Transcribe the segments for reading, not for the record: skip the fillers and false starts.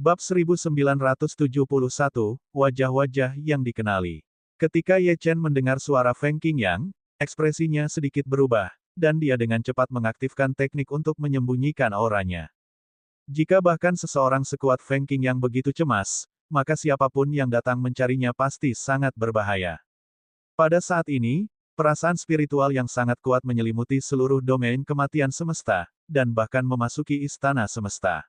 Bab 1971, Wajah-wajah yang dikenali. Ketika Ye Chen mendengar suara Feng Qingyang, ekspresinya sedikit berubah, dan dia dengan cepat mengaktifkan teknik untuk menyembunyikan auranya. Jika bahkan seseorang sekuat Feng Qingyang begitu cemas, maka siapapun yang datang mencarinya pasti sangat berbahaya. Pada saat ini, perasaan spiritual yang sangat kuat menyelimuti seluruh domain kematian semesta, dan bahkan memasuki istana semesta.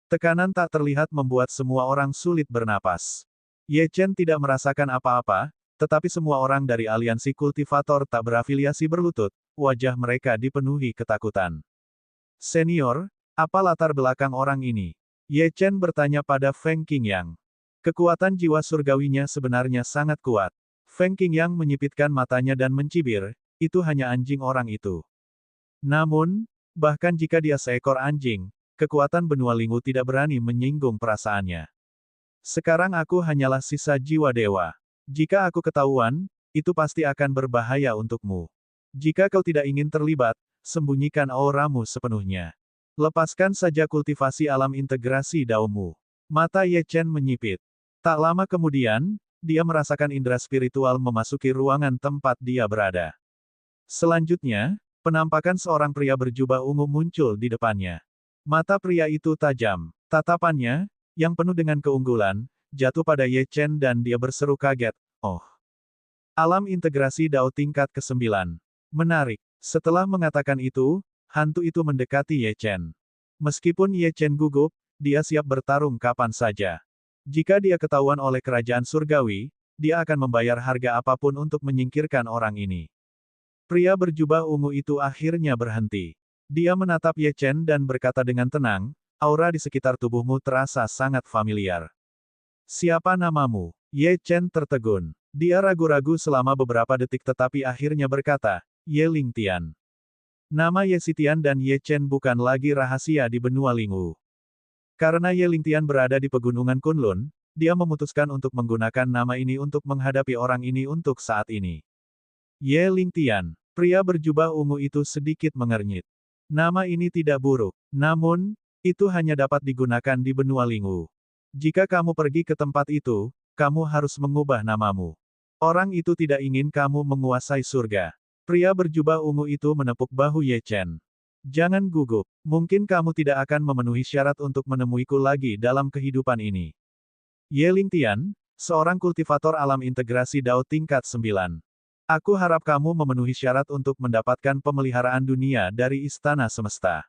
Tekanan tak terlihat membuat semua orang sulit bernapas. Ye Chen tidak merasakan apa-apa, tetapi semua orang dari aliansi kultivator tak berafiliasi berlutut, wajah mereka dipenuhi ketakutan. Senior, apa latar belakang orang ini? Ye Chen bertanya pada Feng Qingyang. Kekuatan jiwa surgawinya sebenarnya sangat kuat. Feng Qingyang menyipitkan matanya dan mencibir, itu hanya anjing orang itu. Namun, bahkan jika dia seekor anjing, kekuatan benua Lingu tidak berani menyinggung perasaannya. Sekarang aku hanyalah sisa jiwa dewa. Jika aku ketahuan, itu pasti akan berbahaya untukmu. Jika kau tidak ingin terlibat, sembunyikan auramu sepenuhnya. Lepaskan saja kultivasi alam integrasi daomu. Mata Ye Chen menyipit. Tak lama kemudian, dia merasakan indera spiritual memasuki ruangan tempat dia berada. Selanjutnya, penampakan seorang pria berjubah ungu muncul di depannya. Mata pria itu tajam. Tatapannya, yang penuh dengan keunggulan, jatuh pada Ye Chen dan dia berseru kaget, "Oh! Alam integrasi Dao tingkat ke-9. Menarik." Setelah mengatakan itu, hantu itu mendekati Ye Chen. Meskipun Ye Chen gugup, dia siap bertarung kapan saja. Jika dia ketahuan oleh kerajaan surgawi, dia akan membayar harga apapun untuk menyingkirkan orang ini. Pria berjubah ungu itu akhirnya berhenti. Dia menatap Ye Chen dan berkata dengan tenang, aura di sekitar tubuhmu terasa sangat familiar. Siapa namamu? Ye Chen tertegun. Dia ragu-ragu selama beberapa detik tetapi akhirnya berkata, Ye Lingtian. Nama Ye Xitian dan Ye Chen bukan lagi rahasia di benua Lingu. Karena Ye Lingtian berada di pegunungan Kunlun, dia memutuskan untuk menggunakan nama ini untuk menghadapi orang ini untuk saat ini. Ye Lingtian. Pria berjubah ungu itu sedikit mengernyit. Nama ini tidak buruk, namun, itu hanya dapat digunakan di benua Lingu. Jika kamu pergi ke tempat itu, kamu harus mengubah namamu. Orang itu tidak ingin kamu menguasai surga. Pria berjubah ungu itu menepuk bahu Ye Chen. Jangan gugup, mungkin kamu tidak akan memenuhi syarat untuk menemuiku lagi dalam kehidupan ini. Ye Lingtian, seorang kultivator alam integrasi Dao tingkat 9. Aku harap kamu memenuhi syarat untuk mendapatkan pemeliharaan dunia dari istana semesta.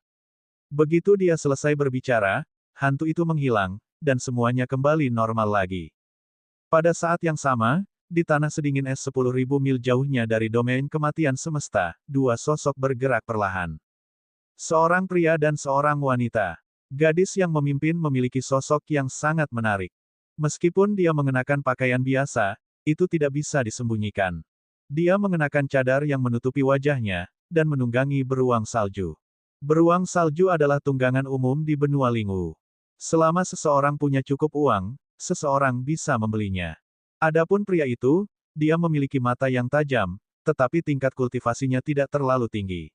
Begitu dia selesai berbicara, hantu itu menghilang, dan semuanya kembali normal lagi. Pada saat yang sama, di tanah sedingin es 10.000 mil jauhnya dari domain kematian semesta, dua sosok bergerak perlahan. Seorang pria dan seorang wanita. Gadis yang memimpin memiliki sosok yang sangat menarik. Meskipun dia mengenakan pakaian biasa, itu tidak bisa disembunyikan. Dia mengenakan cadar yang menutupi wajahnya, dan menunggangi beruang salju. Beruang salju adalah tunggangan umum di benua Lingu. Selama seseorang punya cukup uang, seseorang bisa membelinya. Adapun pria itu, dia memiliki mata yang tajam, tetapi tingkat kultivasinya tidak terlalu tinggi.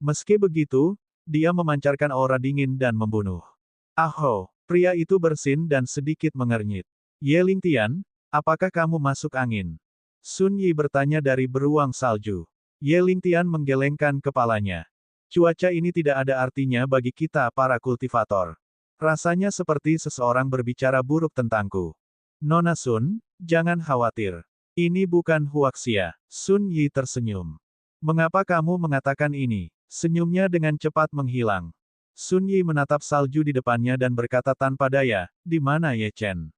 Meski begitu, dia memancarkan aura dingin dan membunuh. Aho, pria itu bersin dan sedikit mengernyit. Ye Lingtian, apakah kamu masuk angin? Sun Yi bertanya dari beruang salju. Ye Lingtian menggelengkan kepalanya. Cuaca ini tidak ada artinya bagi kita para kultivator. Rasanya seperti seseorang berbicara buruk tentangku. Nona Sun, jangan khawatir. Ini bukan huaxia. Sun Yi tersenyum. Mengapa kamu mengatakan ini? Senyumnya dengan cepat menghilang. Sun Yi menatap salju di depannya dan berkata tanpa daya, di mana Ye Chen?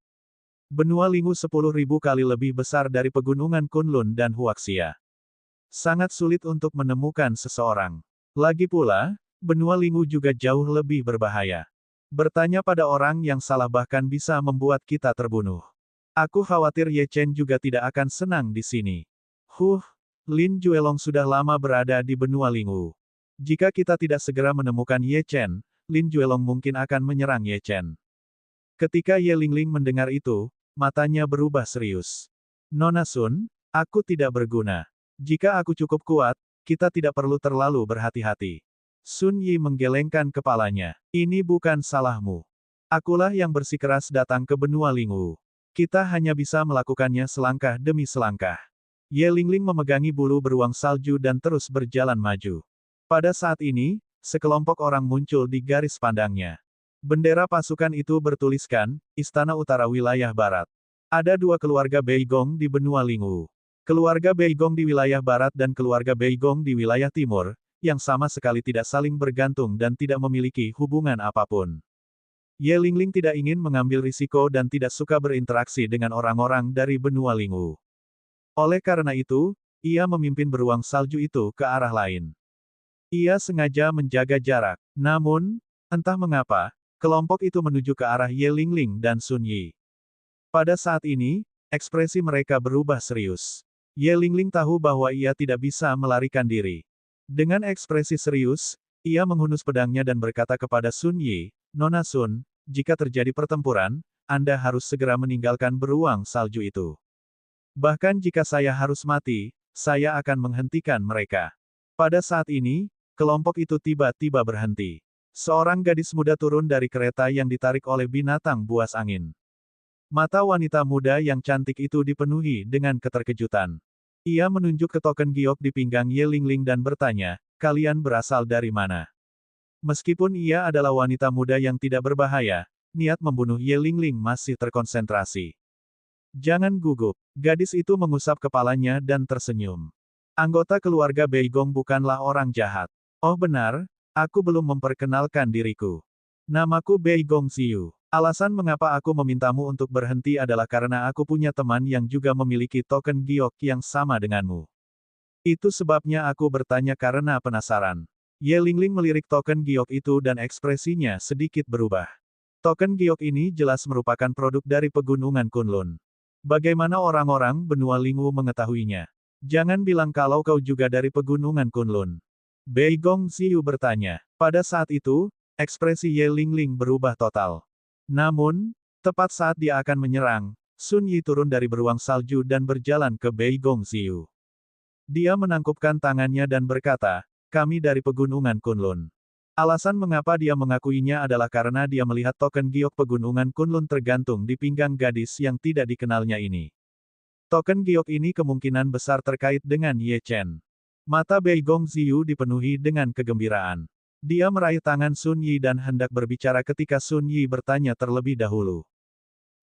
Benua Lingu 10.000 kali lebih besar dari pegunungan Kunlun dan Huaxia. Sangat sulit untuk menemukan seseorang. Lagi pula, benua Lingu juga jauh lebih berbahaya. Bertanya pada orang yang salah bahkan bisa membuat kita terbunuh. Aku khawatir Ye Chen juga tidak akan senang di sini. Lin Juelong sudah lama berada di benua Lingu. Jika kita tidak segera menemukan Ye Chen, Lin Juelong mungkin akan menyerang Ye Chen. Ketika Ye Lingling mendengar itu, matanya berubah serius. Nona Sun, aku tidak berguna. Jika aku cukup kuat, kita tidak perlu terlalu berhati-hati. Sun Yi menggelengkan kepalanya. Ini bukan salahmu. Akulah yang bersikeras datang ke benua Lingwu. Kita hanya bisa melakukannya selangkah demi selangkah. Ye Lingling memegangi bulu beruang salju dan terus berjalan maju. Pada saat ini, sekelompok orang muncul di garis pandangnya. Bendera pasukan itu bertuliskan, Istana Utara Wilayah Barat. Ada dua keluarga Beigong di benua Lingwu. Keluarga Beigong di wilayah barat dan keluarga Beigong di wilayah timur, yang sama sekali tidak saling bergantung dan tidak memiliki hubungan apapun. Ye Lingling tidak ingin mengambil risiko dan tidak suka berinteraksi dengan orang-orang dari benua Lingwu. Oleh karena itu, ia memimpin beruang salju itu ke arah lain. Ia sengaja menjaga jarak. Namun, entah mengapa, kelompok itu menuju ke arah Ye Lingling dan Sun Yi. Pada saat ini, ekspresi mereka berubah serius. Ye Lingling tahu bahwa ia tidak bisa melarikan diri. Dengan ekspresi serius, ia menghunus pedangnya dan berkata kepada Sun Yi, "Nona Sun, jika terjadi pertempuran, Anda harus segera meninggalkan beruang salju itu. Bahkan jika saya harus mati, saya akan menghentikan mereka." Pada saat ini, kelompok itu tiba-tiba berhenti. Seorang gadis muda turun dari kereta yang ditarik oleh binatang buas angin. Mata wanita muda yang cantik itu dipenuhi dengan keterkejutan. Ia menunjuk ke token giok di pinggang Ye Lingling dan bertanya, "Kalian berasal dari mana?" Meskipun ia adalah wanita muda yang tidak berbahaya, niat membunuh Ye Lingling masih terkonsentrasi. "Jangan gugup." Gadis itu mengusap kepalanya dan tersenyum. "Anggota keluarga Beigong bukanlah orang jahat." "Oh benar, aku belum memperkenalkan diriku. Namaku Beigong Xiu. Alasan mengapa aku memintamu untuk berhenti adalah karena aku punya teman yang juga memiliki token giok yang sama denganmu. Itu sebabnya aku bertanya karena penasaran." Ye Lingling melirik token giok itu dan ekspresinya sedikit berubah. Token giok ini jelas merupakan produk dari pegunungan Kunlun. Bagaimana orang-orang benua Lingwu mengetahuinya? Jangan bilang kalau kau juga dari pegunungan Kunlun. Beigong Xiu bertanya. Pada saat itu, ekspresi Ye Lingling berubah total. Namun, tepat saat dia akan menyerang, Sun Yi turun dari beruang salju dan berjalan ke Beigong Xiu. Dia menangkupkan tangannya dan berkata, "Kami dari pegunungan Kunlun." Alasan mengapa dia mengakuinya adalah karena dia melihat token giok pegunungan Kunlun tergantung di pinggang gadis yang tidak dikenalnya ini. Token giok ini kemungkinan besar terkait dengan Ye Chen. Mata Beigong Xiu dipenuhi dengan kegembiraan. Dia meraih tangan Sun Yi dan hendak berbicara ketika Sun Yi bertanya terlebih dahulu.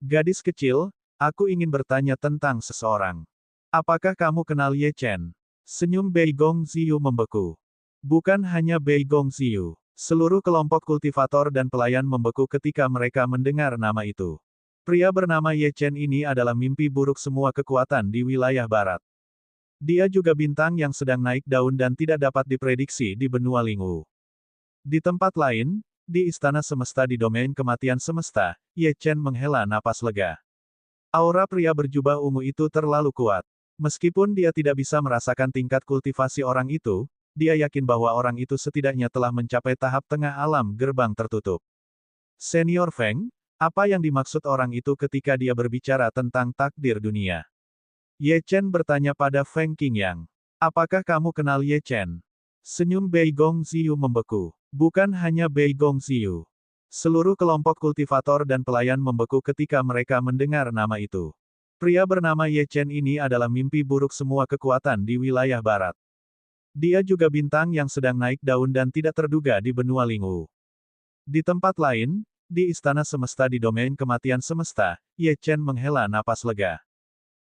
"Gadis kecil, aku ingin bertanya tentang seseorang. Apakah kamu kenal Ye Chen?" Senyum Beigong Xiu membeku. Bukan hanya Beigong Xiu. Seluruh kelompok kultivator dan pelayan membeku ketika mereka mendengar nama itu. Pria bernama Ye Chen ini adalah mimpi buruk semua kekuatan di wilayah barat. Dia juga bintang yang sedang naik daun dan tidak dapat diprediksi di benua Lingwu. Di tempat lain, di Istana Semesta di domain kematian semesta, Ye Chen menghela napas lega. Aura pria berjubah ungu itu terlalu kuat. Meskipun dia tidak bisa merasakan tingkat kultivasi orang itu, dia yakin bahwa orang itu setidaknya telah mencapai tahap tengah alam gerbang tertutup. "Senior Feng, apa yang dimaksud orang itu ketika dia berbicara tentang takdir dunia?" Ye Chen bertanya pada Feng Qingyang. "Apakah kamu kenal Ye Chen?" Senyum Beigong Xiu membeku. Bukan hanya Beigong Xiu. Seluruh kelompok kultivator dan pelayan membeku ketika mereka mendengar nama itu. Pria bernama Ye Chen ini adalah mimpi buruk semua kekuatan di wilayah barat. Dia juga bintang yang sedang naik daun dan tidak terduga di benua Lingwu. Di tempat lain, di Istana Semesta di domain kematian semesta, Ye Chen menghela napas lega.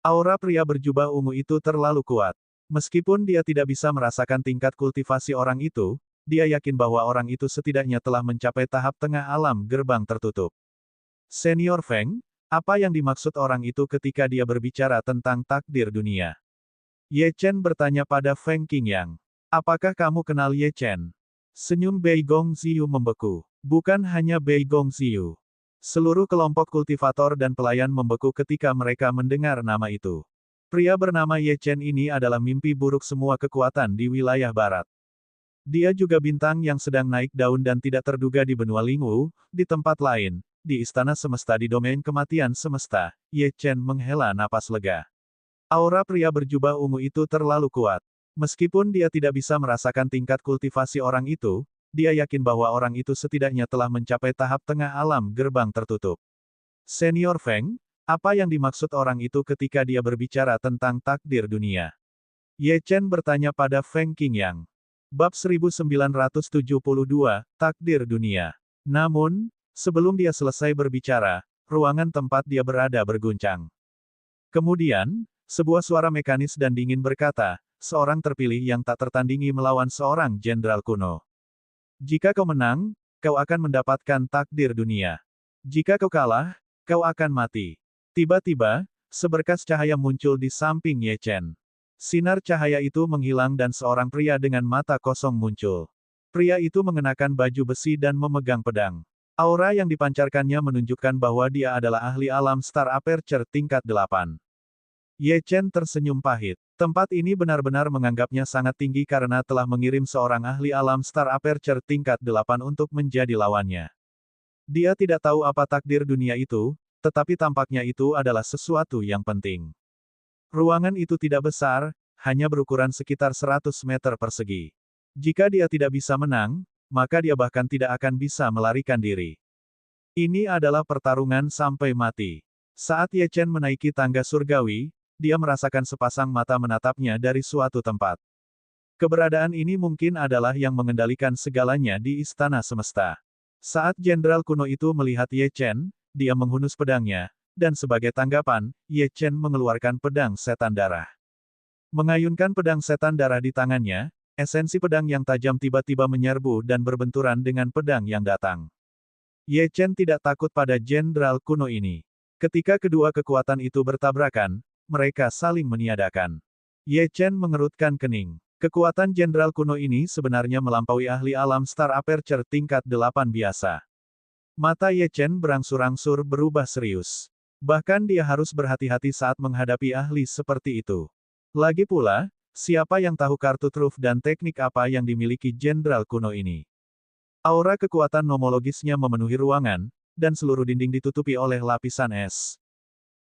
Aura pria berjubah ungu itu terlalu kuat. Meskipun dia tidak bisa merasakan tingkat kultivasi orang itu, dia yakin bahwa orang itu setidaknya telah mencapai tahap tengah alam gerbang tertutup. "Senior Feng, apa yang dimaksud orang itu ketika dia berbicara tentang takdir dunia?" Ye Chen bertanya pada Feng Qingyang. "Apakah kamu kenal Ye Chen?" Senyum Beigong Xiu membeku. Bukan hanya Beigong Xiu. Seluruh kelompok kultivator dan pelayan membeku ketika mereka mendengar nama itu. Pria bernama Ye Chen ini adalah mimpi buruk semua kekuatan di wilayah barat. Dia juga bintang yang sedang naik daun dan tidak terduga di benua Lingwu. Di tempat lain, di Istana Semesta di domain kematian semesta, Ye Chen menghela napas lega. Aura pria berjubah ungu itu terlalu kuat. Meskipun dia tidak bisa merasakan tingkat kultivasi orang itu, dia yakin bahwa orang itu setidaknya telah mencapai tahap tengah alam gerbang tertutup. Senior Feng, apa yang dimaksud orang itu ketika dia berbicara tentang takdir dunia? Ye Chen bertanya pada Feng Qingyang. Bab 1972, Takdir Dunia. Namun, sebelum dia selesai berbicara, ruangan tempat dia berada berguncang. Kemudian, sebuah suara mekanis dan dingin berkata, seorang terpilih yang tak tertandingi melawan seorang jenderal kuno. Jika kau menang, kau akan mendapatkan takdir dunia. Jika kau kalah, kau akan mati. Tiba-tiba, seberkas cahaya muncul di samping Ye Chen. Sinar cahaya itu menghilang dan seorang pria dengan mata kosong muncul. Pria itu mengenakan baju besi dan memegang pedang. Aura yang dipancarkannya menunjukkan bahwa dia adalah ahli alam Star Aperture tingkat 8. Ye Chen tersenyum pahit. Tempat ini benar-benar menganggapnya sangat tinggi karena telah mengirim seorang ahli alam Star Aperture tingkat 8 untuk menjadi lawannya. Dia tidak tahu apa takdir dunia itu, tetapi tampaknya itu adalah sesuatu yang penting. Ruangan itu tidak besar, hanya berukuran sekitar 100 meter persegi. Jika dia tidak bisa menang, maka dia bahkan tidak akan bisa melarikan diri. Ini adalah pertarungan sampai mati. Saat Ye Chen menaiki tangga surgawi, dia merasakan sepasang mata menatapnya dari suatu tempat. Keberadaan ini mungkin adalah yang mengendalikan segalanya di Istana Semesta. Saat jenderal kuno itu melihat Ye Chen, dia menghunus pedangnya, dan sebagai tanggapan, Ye Chen mengeluarkan pedang setan darah. Mengayunkan pedang setan darah di tangannya, esensi pedang yang tajam tiba-tiba menyerbu dan berbenturan dengan pedang yang datang. Ye Chen tidak takut pada jenderal kuno ini. Ketika kedua kekuatan itu bertabrakan, mereka saling meniadakan. Ye Chen mengerutkan kening. Kekuatan jenderal kuno ini sebenarnya melampaui ahli alam Star Aperture tingkat 8 biasa. Mata Ye Chen berangsur-angsur berubah serius. Bahkan dia harus berhati-hati saat menghadapi ahli seperti itu. Lagi pula, siapa yang tahu kartu truf dan teknik apa yang dimiliki jenderal kuno ini? Aura kekuatan nomologisnya memenuhi ruangan, dan seluruh dinding ditutupi oleh lapisan es.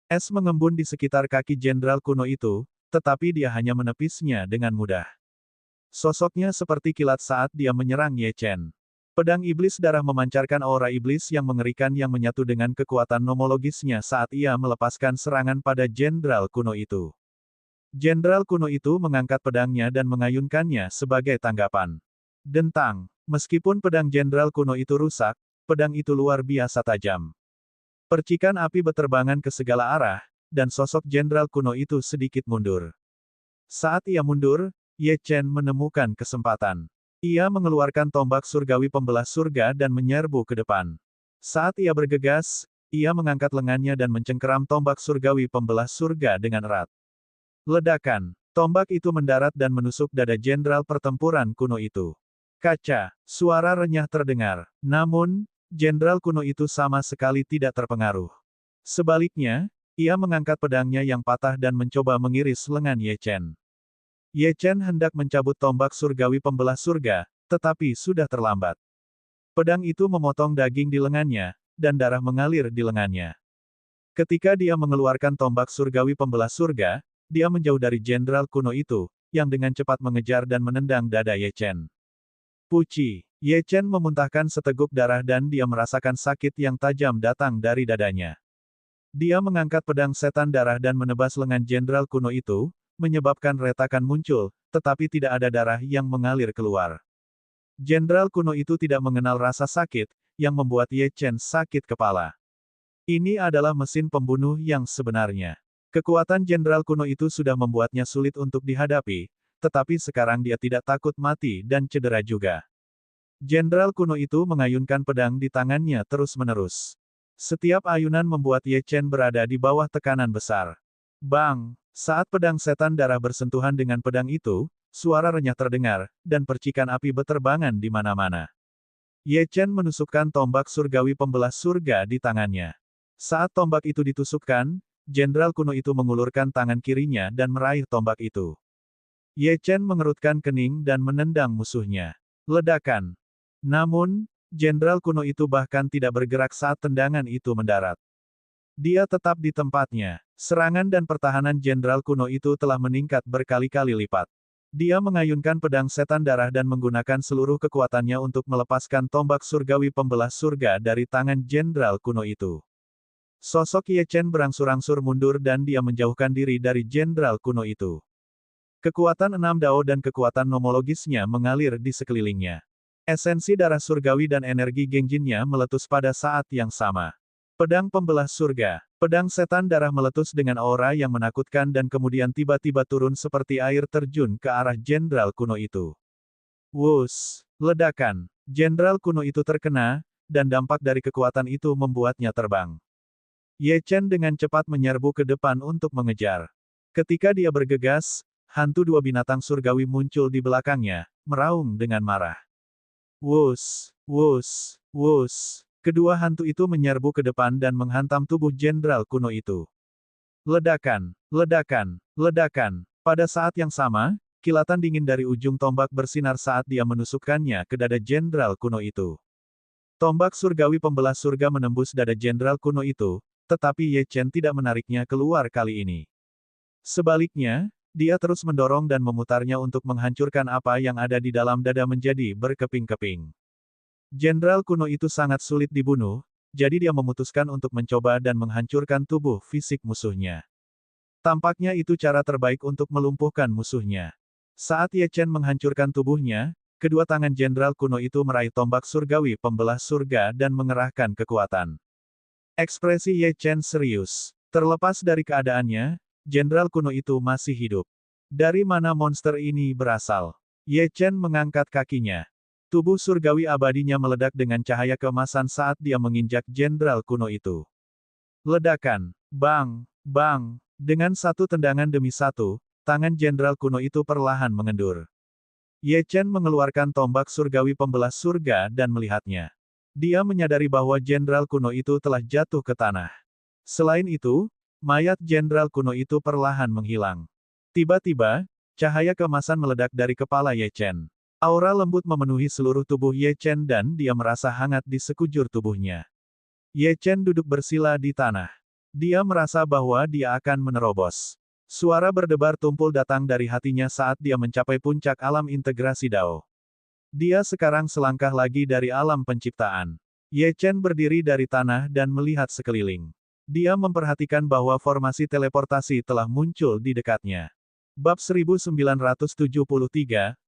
Es mengembun di sekitar kaki jenderal kuno itu, tetapi dia hanya menepisnya dengan mudah. Sosoknya seperti kilat saat dia menyerang Ye Chen. Pedang iblis darah memancarkan aura iblis yang mengerikan yang menyatu dengan kekuatan nomologisnya saat ia melepaskan serangan pada jenderal kuno itu. Jenderal kuno itu mengangkat pedangnya dan mengayunkannya sebagai tanggapan. Dentang, meskipun pedang jenderal kuno itu rusak, pedang itu luar biasa tajam. Percikan api beterbangan ke segala arah, dan sosok jenderal kuno itu sedikit mundur. Saat ia mundur, Ye Chen menemukan kesempatan. Ia mengeluarkan tombak surgawi pembelah surga dan menyerbu ke depan. Saat ia bergegas, ia mengangkat lengannya dan mencengkeram tombak surgawi pembelah surga dengan erat. Ledakan. Tombak itu mendarat dan menusuk dada jenderal pertempuran kuno itu. Kaca. Suara renyah terdengar. Namun, jenderal kuno itu sama sekali tidak terpengaruh. Sebaliknya, ia mengangkat pedangnya yang patah dan mencoba mengiris lengan Ye Chen. Ye Chen hendak mencabut tombak surgawi pembelah surga, tetapi sudah terlambat. Pedang itu memotong daging di lengannya, dan darah mengalir di lengannya. Ketika dia mengeluarkan tombak surgawi pembelah surga, dia menjauh dari jenderal kuno itu, yang dengan cepat mengejar dan menendang dada Ye Chen. Puci. Ye Chen memuntahkan seteguk darah dan dia merasakan sakit yang tajam datang dari dadanya. Dia mengangkat pedang setan darah dan menebas lengan jenderal kuno itu, menyebabkan retakan muncul, tetapi tidak ada darah yang mengalir keluar. Jenderal kuno itu tidak mengenal rasa sakit, yang membuat Ye Chen sakit kepala. Ini adalah mesin pembunuh yang sebenarnya. Kekuatan jenderal kuno itu sudah membuatnya sulit untuk dihadapi, tetapi sekarang dia tidak takut mati dan cedera juga. Jenderal kuno itu mengayunkan pedang di tangannya terus-menerus. Setiap ayunan membuat Ye Chen berada di bawah tekanan besar. Bang! Saat pedang setan darah bersentuhan dengan pedang itu, suara renyah terdengar, dan percikan api beterbangan di mana-mana. Ye Chen menusukkan tombak surgawi pembelah surga di tangannya. Saat tombak itu ditusukkan, jenderal kuno itu mengulurkan tangan kirinya dan meraih tombak itu. Ye Chen mengerutkan kening dan menendang musuhnya. Ledakan. Namun, jenderal kuno itu bahkan tidak bergerak saat tendangan itu mendarat. Dia tetap di tempatnya. Serangan dan pertahanan jenderal kuno itu telah meningkat berkali-kali lipat. Dia mengayunkan pedang setan darah dan menggunakan seluruh kekuatannya untuk melepaskan tombak surgawi pembelah surga dari tangan jenderal kuno itu. Sosok Ye Chen berangsur-angsur mundur dan dia menjauhkan diri dari jenderal kuno itu. Kekuatan enam dao dan kekuatan nomologisnya mengalir di sekelilingnya. Esensi darah surgawi dan energi gengjinnya meletus pada saat yang sama. Pedang pembelah surga. Pedang setan darah meletus dengan aura yang menakutkan dan kemudian tiba-tiba turun seperti air terjun ke arah jenderal kuno itu. Wus! Ledakan. Jenderal kuno itu terkena, dan dampak dari kekuatan itu membuatnya terbang. Ye Chen dengan cepat menyerbu ke depan untuk mengejar. Ketika dia bergegas, hantu dua binatang surgawi muncul di belakangnya, meraung dengan marah. Wus! Wus! Wus! Kedua hantu itu menyerbu ke depan dan menghantam tubuh jenderal kuno itu. Ledakan, ledakan, ledakan. Pada saat yang sama, kilatan dingin dari ujung tombak bersinar saat dia menusukkannya ke dada jenderal kuno itu. Tombak surgawi pembelah surga menembus dada jenderal kuno itu, tetapi Ye Chen tidak menariknya keluar kali ini. Sebaliknya, dia terus mendorong dan memutarnya untuk menghancurkan apa yang ada di dalam dada menjadi berkeping-keping. Jenderal kuno itu sangat sulit dibunuh, jadi dia memutuskan untuk mencoba dan menghancurkan tubuh fisik musuhnya. Tampaknya itu cara terbaik untuk melumpuhkan musuhnya. Saat Ye Chen menghancurkan tubuhnya, kedua tangan jenderal kuno itu meraih tombak surgawi pembelah surga dan mengerahkan kekuatan. Ekspresi Ye Chen serius. Terlepas dari keadaannya, jenderal kuno itu masih hidup. Dari mana monster ini berasal? Ye Chen mengangkat kakinya. Tubuh surgawi abadinya meledak dengan cahaya keemasan saat dia menginjak jenderal kuno itu. Ledakan. Bang! Bang! Dengan satu tendangan demi satu, tangan jenderal kuno itu perlahan mengendur. Ye Chen mengeluarkan tombak surgawi pembelah surga dan melihatnya. Dia menyadari bahwa jenderal kuno itu telah jatuh ke tanah. Selain itu, mayat jenderal kuno itu perlahan menghilang. Tiba-tiba, cahaya keemasan meledak dari kepala Ye Chen. Aura lembut memenuhi seluruh tubuh Ye Chen dan dia merasa hangat di sekujur tubuhnya. Ye Chen duduk bersila di tanah. Dia merasa bahwa dia akan menerobos. Suara berdebar tumpul datang dari hatinya saat dia mencapai puncak alam integrasi Dao. Dia sekarang selangkah lagi dari alam penciptaan. Ye Chen berdiri dari tanah dan melihat sekeliling. Dia memperhatikan bahwa formasi teleportasi telah muncul di dekatnya. Bab 1973,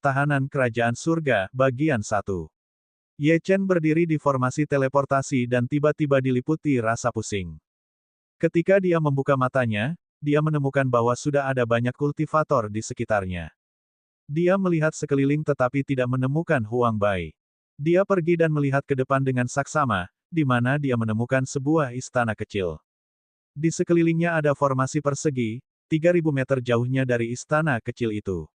Tahanan Kerajaan Surga, Bagian 1. Ye Chen berdiri di formasi teleportasi dan tiba-tiba diliputi rasa pusing. Ketika dia membuka matanya, dia menemukan bahwa sudah ada banyak kultivator di sekitarnya. Dia melihat sekeliling tetapi tidak menemukan Huang Bai. Dia pergi dan melihat ke depan dengan saksama, di mana dia menemukan sebuah istana kecil. Di sekelilingnya ada formasi persegi, 3.000 meter jauhnya dari istana kecil itu.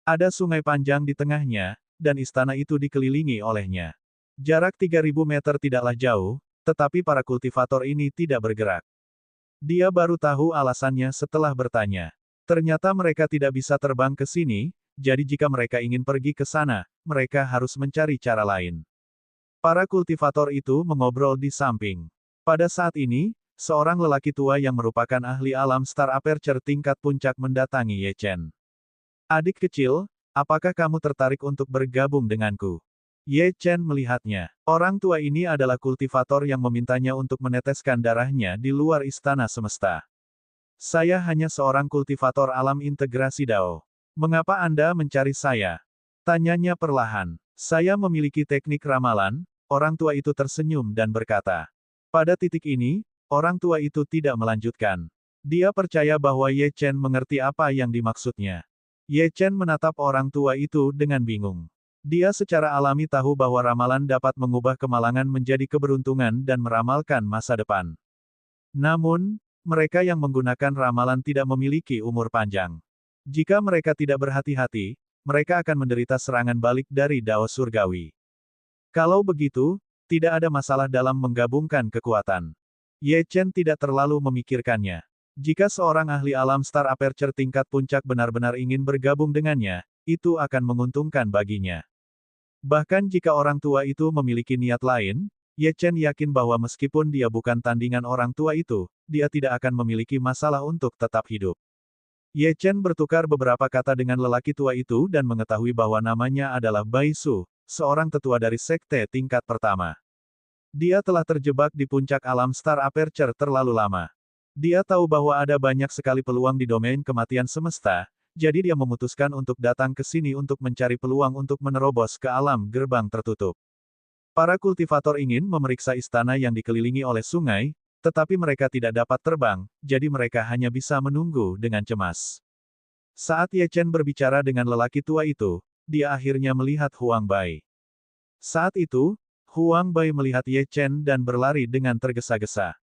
Ada sungai panjang di tengahnya, dan istana itu dikelilingi olehnya. Jarak 3.000 meter tidaklah jauh, tetapi para kultivator ini tidak bergerak. Dia baru tahu alasannya setelah bertanya. Ternyata mereka tidak bisa terbang ke sini, jadi jika mereka ingin pergi ke sana, mereka harus mencari cara lain. Para kultivator itu mengobrol di samping. Pada saat ini, seorang lelaki tua yang merupakan ahli alam Star Aperture tingkat puncak mendatangi Ye Chen. Adik kecil, apakah kamu tertarik untuk bergabung denganku? Ye Chen melihatnya. Orang tua ini adalah kultivator yang memintanya untuk meneteskan darahnya di luar istana semesta. Saya hanya seorang kultivator alam integrasi Dao. Mengapa Anda mencari saya? Tanyanya perlahan. Saya memiliki teknik ramalan. Orang tua itu tersenyum dan berkata. Pada titik ini, orang tua itu tidak melanjutkan. Dia percaya bahwa Ye Chen mengerti apa yang dimaksudnya. Ye Chen menatap orang tua itu dengan bingung. Dia secara alami tahu bahwa ramalan dapat mengubah kemalangan menjadi keberuntungan dan meramalkan masa depan. Namun, mereka yang menggunakan ramalan tidak memiliki umur panjang. Jika mereka tidak berhati-hati, mereka akan menderita serangan balik dari Dao Surgawi. Kalau begitu, tidak ada masalah dalam menggabungkan kekuatan. Ye Chen tidak terlalu memikirkannya. Jika seorang ahli alam Star Aperture tingkat puncak benar-benar ingin bergabung dengannya, itu akan menguntungkan baginya. Bahkan jika orang tua itu memiliki niat lain, Ye Chen yakin bahwa meskipun dia bukan tandingan orang tua itu, dia tidak akan memiliki masalah untuk tetap hidup. Ye Chen bertukar beberapa kata dengan lelaki tua itu dan mengetahui bahwa namanya adalah Bai Su, seorang tetua dari sekte tingkat pertama. Dia telah terjebak di puncak alam Star Aperture terlalu lama. Dia tahu bahwa ada banyak sekali peluang di domain kematian semesta, jadi dia memutuskan untuk datang ke sini untuk mencari peluang untuk menerobos ke alam gerbang tertutup. Para kultivator ingin memeriksa istana yang dikelilingi oleh sungai, tetapi mereka tidak dapat terbang, jadi mereka hanya bisa menunggu dengan cemas. Saat Ye Chen berbicara dengan lelaki tua itu, dia akhirnya melihat Huang Bai. Saat itu, Huang Bai melihat Ye Chen dan berlari dengan tergesa-gesa.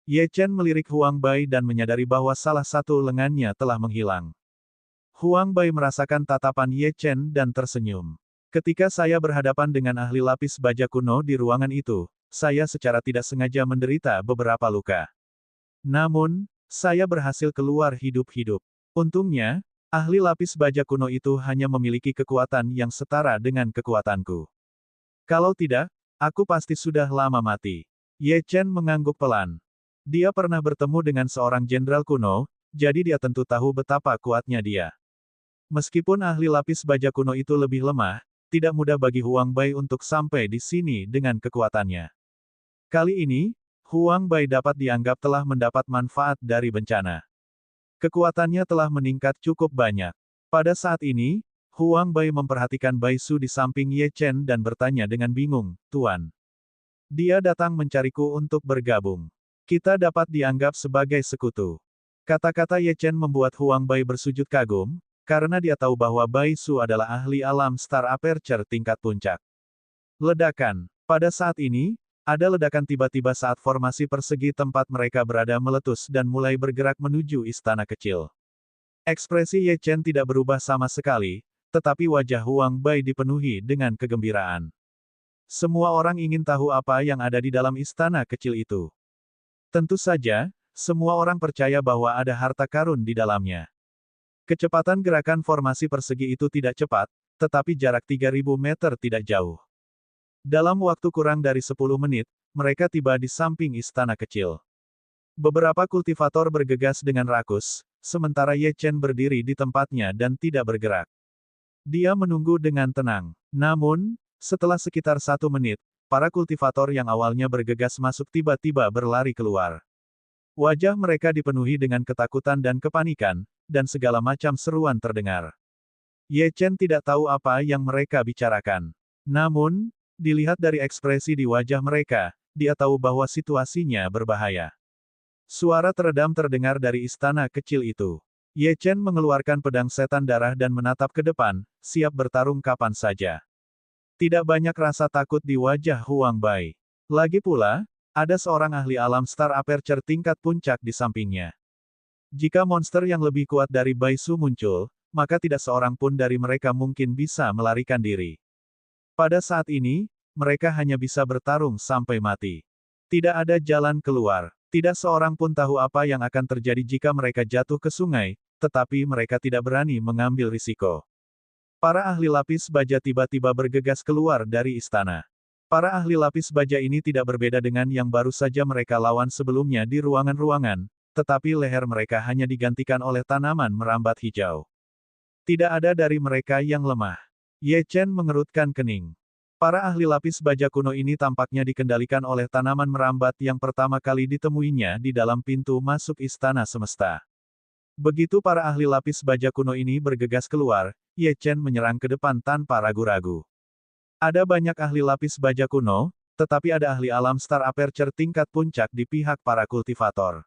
Ye Chen melirik Huang Bai dan menyadari bahwa salah satu lengannya telah menghilang. Huang Bai merasakan tatapan Ye Chen dan tersenyum. Ketika saya berhadapan dengan ahli lapis baja kuno di ruangan itu, saya secara tidak sengaja menderita beberapa luka. Namun, saya berhasil keluar hidup-hidup. Untungnya, ahli lapis baja kuno itu hanya memiliki kekuatan yang setara dengan kekuatanku. Kalau tidak, aku pasti sudah lama mati. Ye Chen mengangguk pelan. Dia pernah bertemu dengan seorang jenderal kuno, jadi dia tentu tahu betapa kuatnya dia. Meskipun ahli lapis baja kuno itu lebih lemah, tidak mudah bagi Huang Bai untuk sampai di sini dengan kekuatannya. Kali ini, Huang Bai dapat dianggap telah mendapat manfaat dari bencana. Kekuatannya telah meningkat cukup banyak. Pada saat ini, Huang Bai memperhatikan Bai Su di samping Ye Chen dan bertanya dengan bingung, "Tuan, dia datang mencariku untuk bergabung. Kita dapat dianggap sebagai sekutu." Kata-kata Ye Chen membuat Huang Bai bersujud kagum, karena dia tahu bahwa Bai Su adalah ahli alam Star Aperture tingkat puncak. Ledakan. Pada saat ini, ada ledakan tiba-tiba saat formasi persegi tempat mereka berada meletus dan mulai bergerak menuju istana kecil. Ekspresi Ye Chen tidak berubah sama sekali, tetapi wajah Huang Bai dipenuhi dengan kegembiraan. Semua orang ingin tahu apa yang ada di dalam istana kecil itu. Tentu saja, semua orang percaya bahwa ada harta karun di dalamnya. Kecepatan gerakan formasi persegi itu tidak cepat, tetapi jarak 3000 meter tidak jauh. Dalam waktu kurang dari 10 menit, mereka tiba di samping istana kecil. Beberapa kultivator bergegas dengan rakus, sementara Ye Chen berdiri di tempatnya dan tidak bergerak. Dia menunggu dengan tenang. Namun, setelah sekitar 1 menit, para kultivator yang awalnya bergegas masuk tiba-tiba berlari keluar. Wajah mereka dipenuhi dengan ketakutan dan kepanikan, dan segala macam seruan terdengar. Ye Chen tidak tahu apa yang mereka bicarakan. Namun, dilihat dari ekspresi di wajah mereka, dia tahu bahwa situasinya berbahaya. Suara teredam terdengar dari istana kecil itu. Ye Chen mengeluarkan pedang setan darah dan menatap ke depan, siap bertarung kapan saja. Tidak banyak rasa takut di wajah Huang Bai. Lagi pula, ada seorang ahli alam Star Aperture tingkat puncak di sampingnya. Jika monster yang lebih kuat dari Bai Su muncul, maka tidak seorang pun dari mereka mungkin bisa melarikan diri. Pada saat ini, mereka hanya bisa bertarung sampai mati. Tidak ada jalan keluar. Tidak seorang pun tahu apa yang akan terjadi jika mereka jatuh ke sungai, tetapi mereka tidak berani mengambil risiko. Para ahli lapis baja tiba-tiba bergegas keluar dari istana. Para ahli lapis baja ini tidak berbeda dengan yang baru saja mereka lawan sebelumnya di ruangan-ruangan, tetapi leher mereka hanya digantikan oleh tanaman merambat hijau. Tidak ada dari mereka yang lemah. Ye Chen mengerutkan kening. Para ahli lapis baja kuno ini tampaknya dikendalikan oleh tanaman merambat yang pertama kali ditemuinya di dalam pintu masuk istana semesta. Begitu para ahli lapis baja kuno ini bergegas keluar, Ye Chen menyerang ke depan tanpa ragu-ragu. Ada banyak ahli lapis baja kuno, tetapi ada ahli alam Star Aperture tingkat puncak di pihak para kultivator.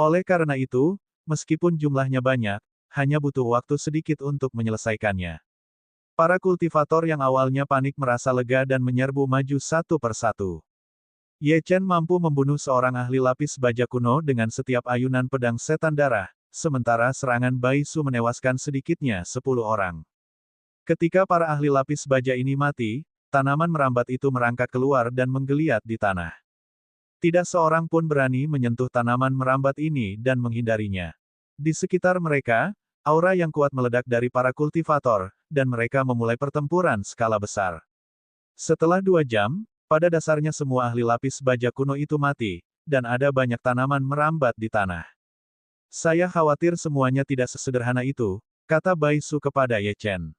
Oleh karena itu, meskipun jumlahnya banyak, hanya butuh waktu sedikit untuk menyelesaikannya. Para kultivator yang awalnya panik merasa lega dan menyerbu maju satu persatu. Ye Chen mampu membunuh seorang ahli lapis baja kuno dengan setiap ayunan pedang setan darah, sementara serangan Bai Su menewaskan sedikitnya 10 orang. Ketika para ahli lapis baja ini mati, tanaman merambat itu merangkak keluar dan menggeliat di tanah. Tidak seorang pun berani menyentuh tanaman merambat ini dan menghindarinya. Di sekitar mereka, aura yang kuat meledak dari para kultivator, dan mereka memulai pertempuran skala besar. Setelah 2 jam, pada dasarnya semua ahli lapis baja kuno itu mati, dan ada banyak tanaman merambat di tanah. Saya khawatir semuanya tidak sesederhana itu, kata Bai Su kepada Ye Chen.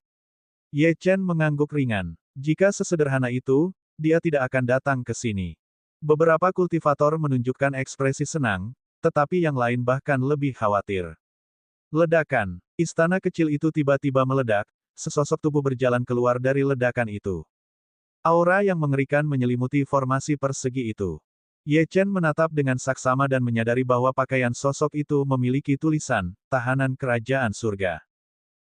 Ye Chen mengangguk ringan. Jika sesederhana itu, dia tidak akan datang ke sini. Beberapa kultivator menunjukkan ekspresi senang, tetapi yang lain bahkan lebih khawatir. Ledakan. Istana kecil itu tiba-tiba meledak, sesosok tubuh berjalan keluar dari ledakan itu. Aura yang mengerikan menyelimuti formasi persegi itu. Ye Chen menatap dengan saksama dan menyadari bahwa pakaian sosok itu memiliki tulisan, Tahanan Kerajaan Surga.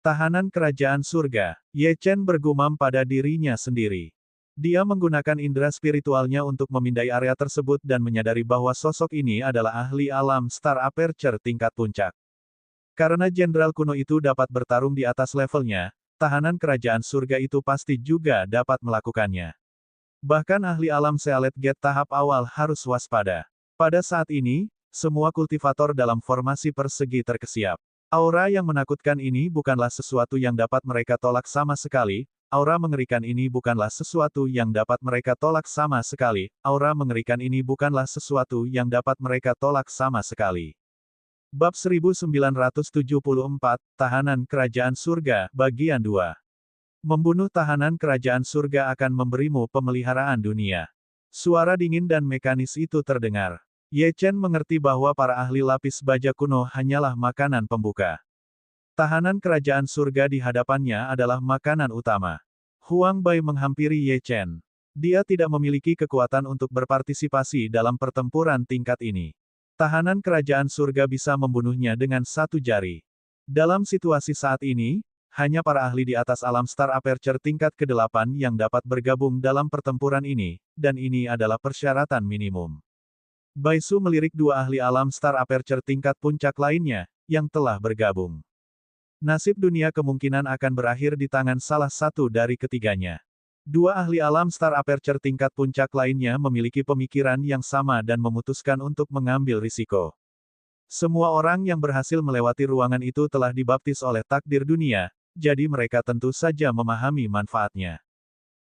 Tahanan Kerajaan Surga. Ye Chen bergumam pada dirinya sendiri. Dia menggunakan indera spiritualnya untuk memindai area tersebut dan menyadari bahwa sosok ini adalah ahli alam Star Aperture tingkat puncak. Karena jenderal kuno itu dapat bertarung di atas levelnya, tahanan kerajaan surga itu pasti juga dapat melakukannya. Bahkan ahli alam Sealet Gate tahap awal harus waspada. Pada saat ini, semua kultivator dalam formasi persegi terkesiap. Aura yang menakutkan ini bukanlah sesuatu yang dapat mereka tolak sama sekali, aura mengerikan ini bukanlah sesuatu yang dapat mereka tolak sama sekali, aura mengerikan ini bukanlah sesuatu yang dapat mereka tolak sama sekali. Bab 1974, Tahanan Kerajaan Surga, Bagian 2. Membunuh tahanan kerajaan surga akan memberimu pemeliharaan dunia. Suara dingin dan mekanis itu terdengar. Ye Chen mengerti bahwa para ahli lapis baja kuno hanyalah makanan pembuka. Tahanan kerajaan surga di hadapannya adalah makanan utama. Huang Bai menghampiri Ye Chen. Dia tidak memiliki kekuatan untuk berpartisipasi dalam pertempuran tingkat ini. Tahanan kerajaan surga bisa membunuhnya dengan satu jari. Dalam situasi saat ini, hanya para ahli di atas alam Star Aperture tingkat ke-8 yang dapat bergabung dalam pertempuran ini, dan ini adalah persyaratan minimum. Bai Su melirik dua ahli alam Star Aperture tingkat puncak lainnya, yang telah bergabung. Nasib dunia kemungkinan akan berakhir di tangan salah satu dari ketiganya. Dua ahli alam Star Aperture tingkat puncak lainnya memiliki pemikiran yang sama dan memutuskan untuk mengambil risiko. Semua orang yang berhasil melewati ruangan itu telah dibaptis oleh takdir dunia, jadi mereka tentu saja memahami manfaatnya.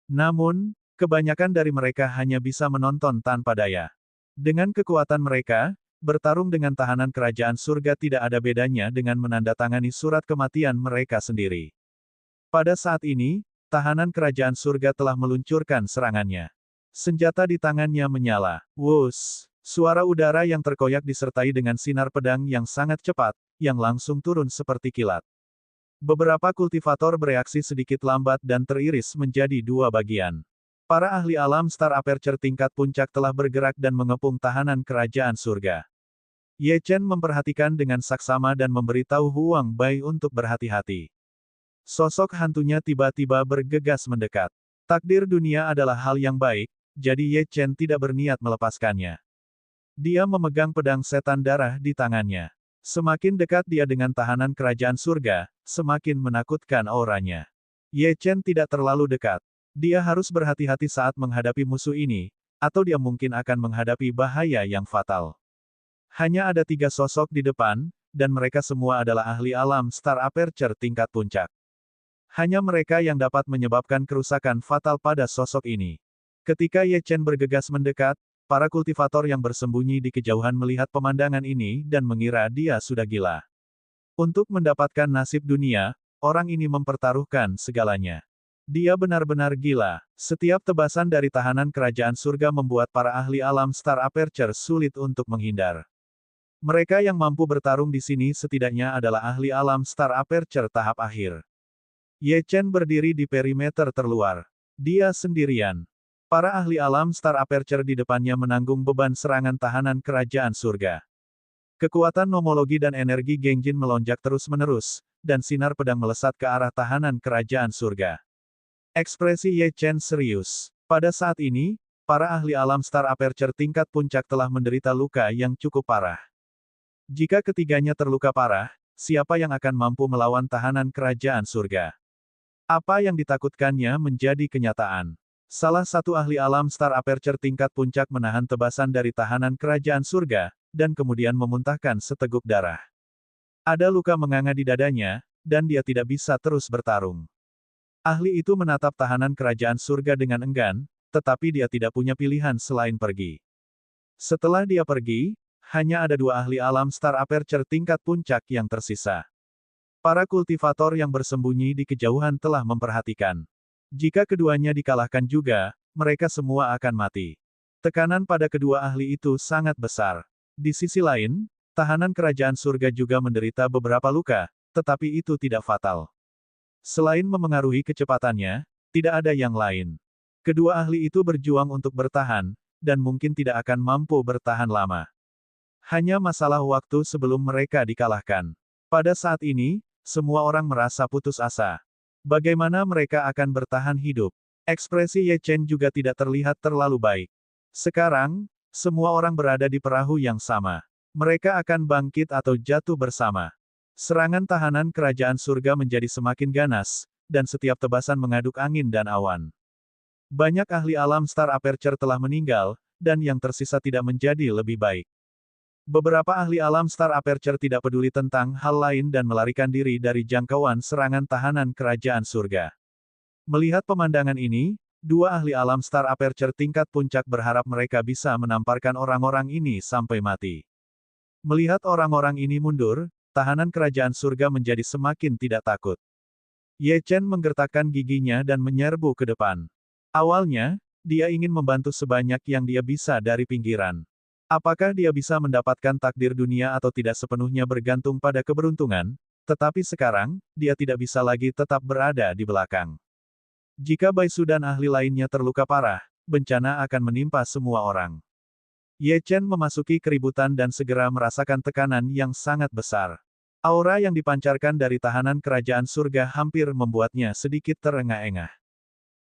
Namun, kebanyakan dari mereka hanya bisa menonton tanpa daya. Dengan kekuatan mereka, bertarung dengan tahanan kerajaan surga tidak ada bedanya dengan menandatangani surat kematian mereka sendiri. Pada saat ini, tahanan kerajaan surga telah meluncurkan serangannya. Senjata di tangannya menyala. Wush! Suara udara yang terkoyak disertai dengan sinar pedang yang sangat cepat, yang langsung turun seperti kilat. Beberapa kultivator bereaksi sedikit lambat dan teriris menjadi dua bagian. Para ahli alam Star Aperture tingkat puncak telah bergerak dan mengepung tahanan kerajaan surga. Ye Chen memperhatikan dengan saksama dan memberitahu Huang Bai untuk berhati-hati. Sosok hantunya tiba-tiba bergegas mendekat. Takdir dunia adalah hal yang baik, jadi Ye Chen tidak berniat melepaskannya. Dia memegang pedang setan darah di tangannya. Semakin dekat dia dengan tahanan kerajaan surga, semakin menakutkan auranya. Ye Chen tidak terlalu dekat. Dia harus berhati-hati saat menghadapi musuh ini, atau dia mungkin akan menghadapi bahaya yang fatal. Hanya ada 3 sosok di depan, dan mereka semua adalah ahli alam Star Aperture tingkat puncak. Hanya mereka yang dapat menyebabkan kerusakan fatal pada sosok ini. Ketika Ye Chen bergegas mendekat, para kultivator yang bersembunyi di kejauhan melihat pemandangan ini dan mengira dia sudah gila. Untuk mendapatkan nasib dunia, orang ini mempertaruhkan segalanya. Dia benar-benar gila. Setiap tebasan dari tahanan kerajaan surga membuat para ahli alam Star Aperture sulit untuk menghindar. Mereka yang mampu bertarung di sini setidaknya adalah ahli alam Star Aperture tahap akhir. Ye Chen berdiri di perimeter terluar. Dia sendirian. Para ahli alam Star Aperture di depannya menanggung beban serangan tahanan kerajaan surga. Kekuatan nomologi dan energi Gengjin melonjak terus-menerus, dan sinar pedang melesat ke arah tahanan kerajaan surga. Ekspresi Ye Chen serius. Pada saat ini, para ahli alam Star Aperture tingkat puncak telah menderita luka yang cukup parah. Jika ketiganya terluka parah, siapa yang akan mampu melawan tahanan kerajaan surga? Apa yang ditakutkannya menjadi kenyataan. Salah satu ahli alam Star Aperture tingkat puncak menahan tebasan dari tahanan kerajaan surga, dan kemudian memuntahkan seteguk darah. Ada luka menganga di dadanya, dan dia tidak bisa terus bertarung. Ahli itu menatap tahanan kerajaan surga dengan enggan, tetapi dia tidak punya pilihan selain pergi. Setelah dia pergi, hanya ada 2 ahli alam Star Aperture tingkat puncak yang tersisa. Para kultivator yang bersembunyi di kejauhan telah memperhatikan. Jika keduanya dikalahkan juga, mereka semua akan mati. Tekanan pada kedua ahli itu sangat besar. Di sisi lain, tahanan kerajaan surga juga menderita beberapa luka, tetapi itu tidak fatal. Selain memengaruhi kecepatannya, tidak ada yang lain. Kedua ahli itu berjuang untuk bertahan, dan mungkin tidak akan mampu bertahan lama. Hanya masalah waktu sebelum mereka dikalahkan. Pada saat ini, semua orang merasa putus asa. Bagaimana mereka akan bertahan hidup? Ekspresi Ye Chen juga tidak terlihat terlalu baik. Sekarang, semua orang berada di perahu yang sama. Mereka akan bangkit atau jatuh bersama. Serangan tahanan kerajaan surga menjadi semakin ganas, dan setiap tebasan mengaduk angin dan awan. Banyak ahli alam Star Aperture telah meninggal, dan yang tersisa tidak menjadi lebih baik. Beberapa ahli alam Star Aperture tidak peduli tentang hal lain dan melarikan diri dari jangkauan serangan tahanan kerajaan surga. Melihat pemandangan ini, 2 ahli alam Star Aperture tingkat puncak berharap mereka bisa menamparkan orang-orang ini sampai mati. Melihat orang-orang ini mundur, tahanan kerajaan surga menjadi semakin tidak takut. Ye Chen menggertakkan giginya dan menyerbu ke depan. Awalnya, dia ingin membantu sebanyak yang dia bisa dari pinggiran. Apakah dia bisa mendapatkan takdir dunia atau tidak sepenuhnya bergantung pada keberuntungan, tetapi sekarang, dia tidak bisa lagi tetap berada di belakang. Jika Baisu dan ahli lainnya terluka parah, bencana akan menimpa semua orang. Ye Chen memasuki keributan dan segera merasakan tekanan yang sangat besar. Aura yang dipancarkan dari tahanan kerajaan surga hampir membuatnya sedikit terengah-engah.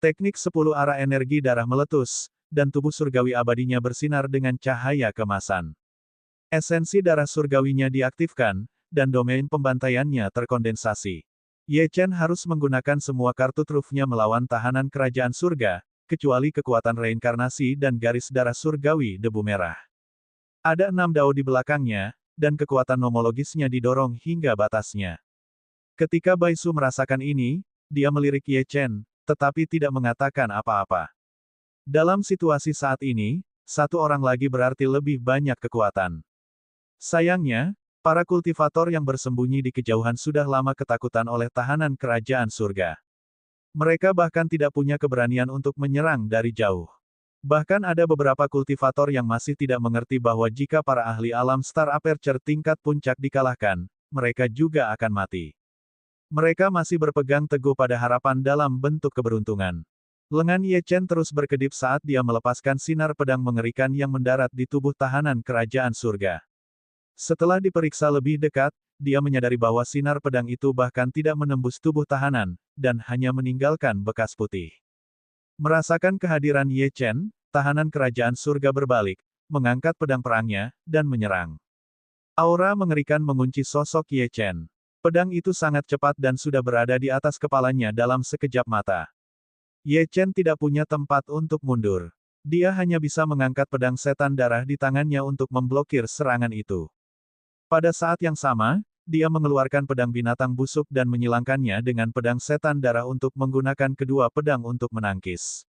Teknik 10 arah energi darah meletus, dan tubuh surgawi abadinya bersinar dengan cahaya kemasan. Esensi darah surgawinya diaktifkan, dan domain pembantaiannya terkondensasi. Ye Chen harus menggunakan semua kartu trufnya melawan tahanan kerajaan surga, kecuali kekuatan reinkarnasi dan garis darah surgawi debu merah. Ada 6 dao di belakangnya, dan kekuatan nomologisnya didorong hingga batasnya. Ketika Baisu merasakan ini, dia melirik Ye Chen, tetapi tidak mengatakan apa-apa. Dalam situasi saat ini, satu orang lagi berarti lebih banyak kekuatan. Sayangnya, para kultivator yang bersembunyi di kejauhan sudah lama ketakutan oleh tahanan kerajaan surga. Mereka bahkan tidak punya keberanian untuk menyerang dari jauh. Bahkan ada beberapa kultivator yang masih tidak mengerti bahwa jika para ahli alam Star Aperture tingkat puncak dikalahkan, mereka juga akan mati. Mereka masih berpegang teguh pada harapan dalam bentuk keberuntungan. Lengan Ye Chen terus berkedip saat dia melepaskan sinar pedang mengerikan yang mendarat di tubuh tahanan kerajaan surga. Setelah diperiksa lebih dekat, dia menyadari bahwa sinar pedang itu bahkan tidak menembus tubuh tahanan, dan hanya meninggalkan bekas putih. Merasakan kehadiran Ye Chen, tahanan kerajaan surga berbalik, mengangkat pedang perangnya, dan menyerang. Aura mengerikan mengunci sosok Ye Chen. Pedang itu sangat cepat dan sudah berada di atas kepalanya dalam sekejap mata. Ye Chen tidak punya tempat untuk mundur. Dia hanya bisa mengangkat pedang setan darah di tangannya untuk memblokir serangan itu. Pada saat yang sama, dia mengeluarkan pedang binatang busuk dan menyilangkannya dengan pedang setan darah untuk menggunakan kedua pedang untuk menangkis.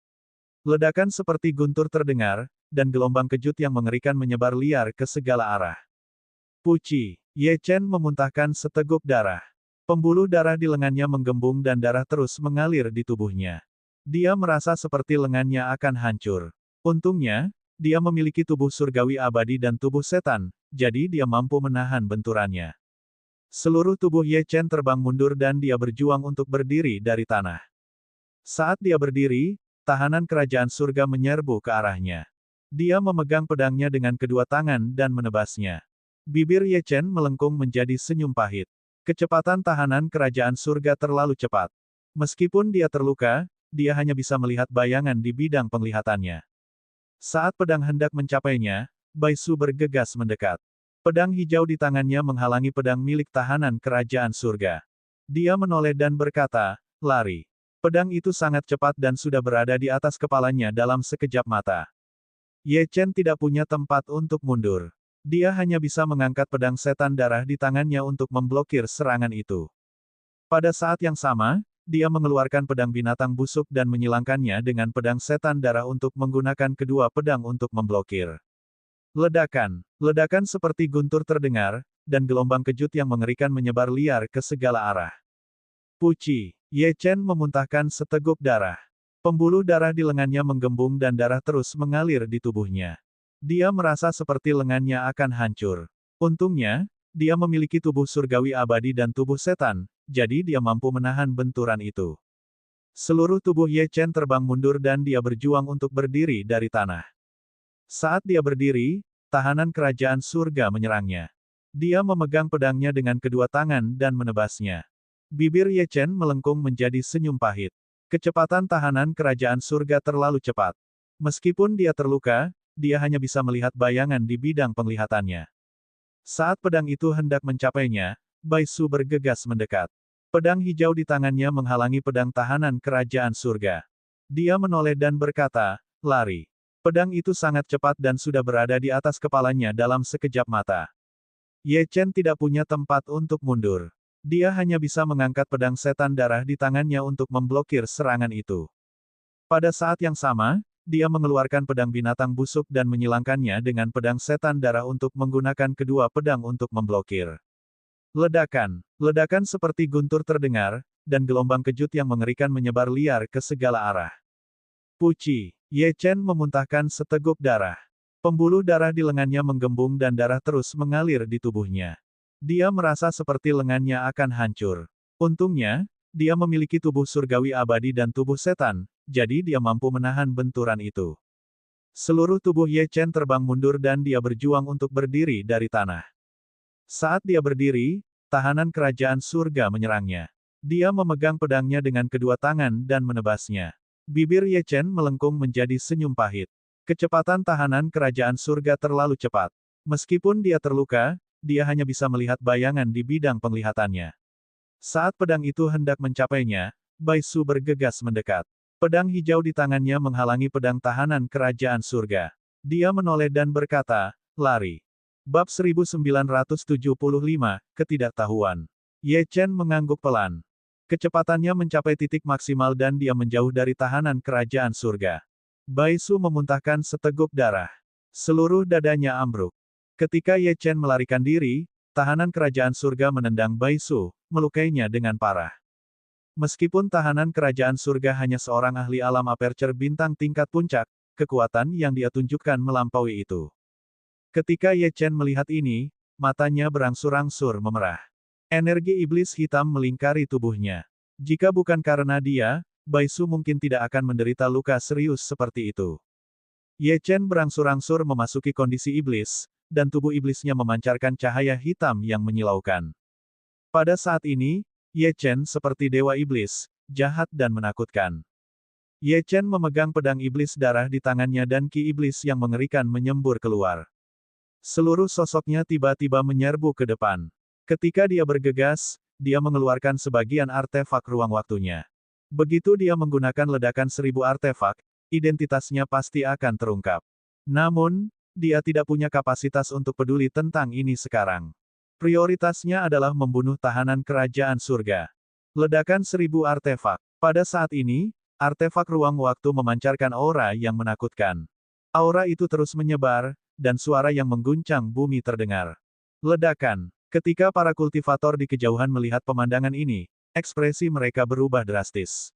Ledakan seperti guntur terdengar, dan gelombang kejut yang mengerikan menyebar liar ke segala arah. Puci, Ye Chen memuntahkan seteguk darah. Pembuluh darah di lengannya menggembung dan darah terus mengalir di tubuhnya. Dia merasa seperti lengannya akan hancur. Untungnya, dia memiliki tubuh surgawi abadi dan tubuh setan, jadi dia mampu menahan benturannya. Seluruh tubuh Ye Chen terbang mundur dan dia berjuang untuk berdiri dari tanah. Saat dia berdiri, tahanan kerajaan surga menyerbu ke arahnya. Dia memegang pedangnya dengan kedua tangan dan menebasnya. Bibir Ye Chen melengkung menjadi senyum pahit. Kecepatan tahanan kerajaan surga terlalu cepat. Meskipun dia terluka, dia hanya bisa melihat bayangan di bidang penglihatannya. Saat pedang hendak mencapainya, Baisu bergegas mendekat. Pedang hijau di tangannya menghalangi pedang milik tahanan kerajaan surga. Dia menoleh dan berkata, "Lari." Pedang itu sangat cepat dan sudah berada di atas kepalanya dalam sekejap mata. Ye Chen tidak punya tempat untuk mundur. Dia hanya bisa mengangkat pedang setan darah di tangannya untuk memblokir serangan itu. Pada saat yang sama, dia mengeluarkan pedang binatang busuk dan menyilangkannya dengan pedang setan darah untuk menggunakan kedua pedang untuk memblokir. Ledakan. Ledakan seperti guntur terdengar, dan gelombang kejut yang mengerikan menyebar liar ke segala arah. Puci. Ye Chen memuntahkan seteguk darah. Pembuluh darah di lengannya menggembung dan darah terus mengalir di tubuhnya. Dia merasa seperti lengannya akan hancur. Untungnya, dia memiliki tubuh surgawi abadi dan tubuh setan, jadi dia mampu menahan benturan itu. Seluruh tubuh Ye Chen terbang mundur dan dia berjuang untuk berdiri dari tanah. Saat dia berdiri, tahanan kerajaan surga menyerangnya. Dia memegang pedangnya dengan kedua tangan dan menebasnya. Bibir Ye Chen melengkung menjadi senyum pahit. Kecepatan tahanan kerajaan surga terlalu cepat. Meskipun dia terluka, dia hanya bisa melihat bayangan di bidang penglihatannya. Saat pedang itu hendak mencapainya, Bai Su bergegas mendekat. Pedang hijau di tangannya menghalangi pedang tahanan kerajaan surga. Dia menoleh dan berkata, "Lari." Pedang itu sangat cepat dan sudah berada di atas kepalanya dalam sekejap mata. Ye Chen tidak punya tempat untuk mundur. Dia hanya bisa mengangkat pedang setan darah di tangannya untuk memblokir serangan itu. Pada saat yang sama, dia mengeluarkan pedang binatang busuk dan menyilangkannya dengan pedang setan darah untuk menggunakan kedua pedang untuk memblokir. Ledakan. Ledakan seperti guntur terdengar, dan gelombang kejut yang mengerikan menyebar liar ke segala arah. Puci. Ye Chen memuntahkan seteguk darah. Pembuluh darah di lengannya menggembung dan darah terus mengalir di tubuhnya. Dia merasa seperti lengannya akan hancur. Untungnya, dia memiliki tubuh surgawi abadi dan tubuh setan, jadi dia mampu menahan benturan itu. Seluruh tubuh Ye Chen terbang mundur dan dia berjuang untuk berdiri dari tanah. Saat dia berdiri, tahanan kerajaan surga menyerangnya. Dia memegang pedangnya dengan kedua tangan dan menebasnya. Bibir Ye Chen melengkung menjadi senyum pahit. Kecepatan tahanan kerajaan surga terlalu cepat. Meskipun dia terluka, dia hanya bisa melihat bayangan di bidang penglihatannya. Saat pedang itu hendak mencapainya, Bai Su bergegas mendekat. Pedang hijau di tangannya menghalangi pedang tahanan kerajaan surga. Dia menoleh dan berkata, "Lari." Bab 1975, Ketidaktahuan. Ye Chen mengangguk pelan. Kecepatannya mencapai titik maksimal dan dia menjauh dari tahanan kerajaan surga. Bai Su memuntahkan seteguk darah. Seluruh dadanya ambruk. Ketika Ye Chen melarikan diri, tahanan kerajaan surga menendang Bai Su, melukainya dengan parah. Meskipun tahanan kerajaan surga hanya seorang ahli alam aperture bintang tingkat puncak, kekuatan yang dia tunjukkan melampaui itu. Ketika Ye Chen melihat ini, matanya berangsur-angsur memerah. Energi iblis hitam melingkari tubuhnya. Jika bukan karena dia, Bai Su mungkin tidak akan menderita luka serius seperti itu. Ye Chen berangsur-angsur memasuki kondisi iblis, dan tubuh iblisnya memancarkan cahaya hitam yang menyilaukan. Pada saat ini, Ye Chen seperti dewa iblis, jahat dan menakutkan. Ye Chen memegang pedang iblis darah di tangannya dan ki iblis yang mengerikan menyembur keluar. Seluruh sosoknya tiba-tiba menyerbu ke depan. Ketika dia bergegas, dia mengeluarkan sebagian artefak ruang waktunya. Begitu dia menggunakan ledakan 1000 artefak, identitasnya pasti akan terungkap. Namun, dia tidak punya kapasitas untuk peduli tentang ini sekarang. Prioritasnya adalah membunuh tahanan kerajaan surga. Ledakan 1000 artefak. Pada saat ini, artefak ruang waktu memancarkan aura yang menakutkan. Aura itu terus menyebar, dan suara yang mengguncang bumi terdengar. Ledakan. Ketika para kultivator di kejauhan melihat pemandangan ini, ekspresi mereka berubah drastis.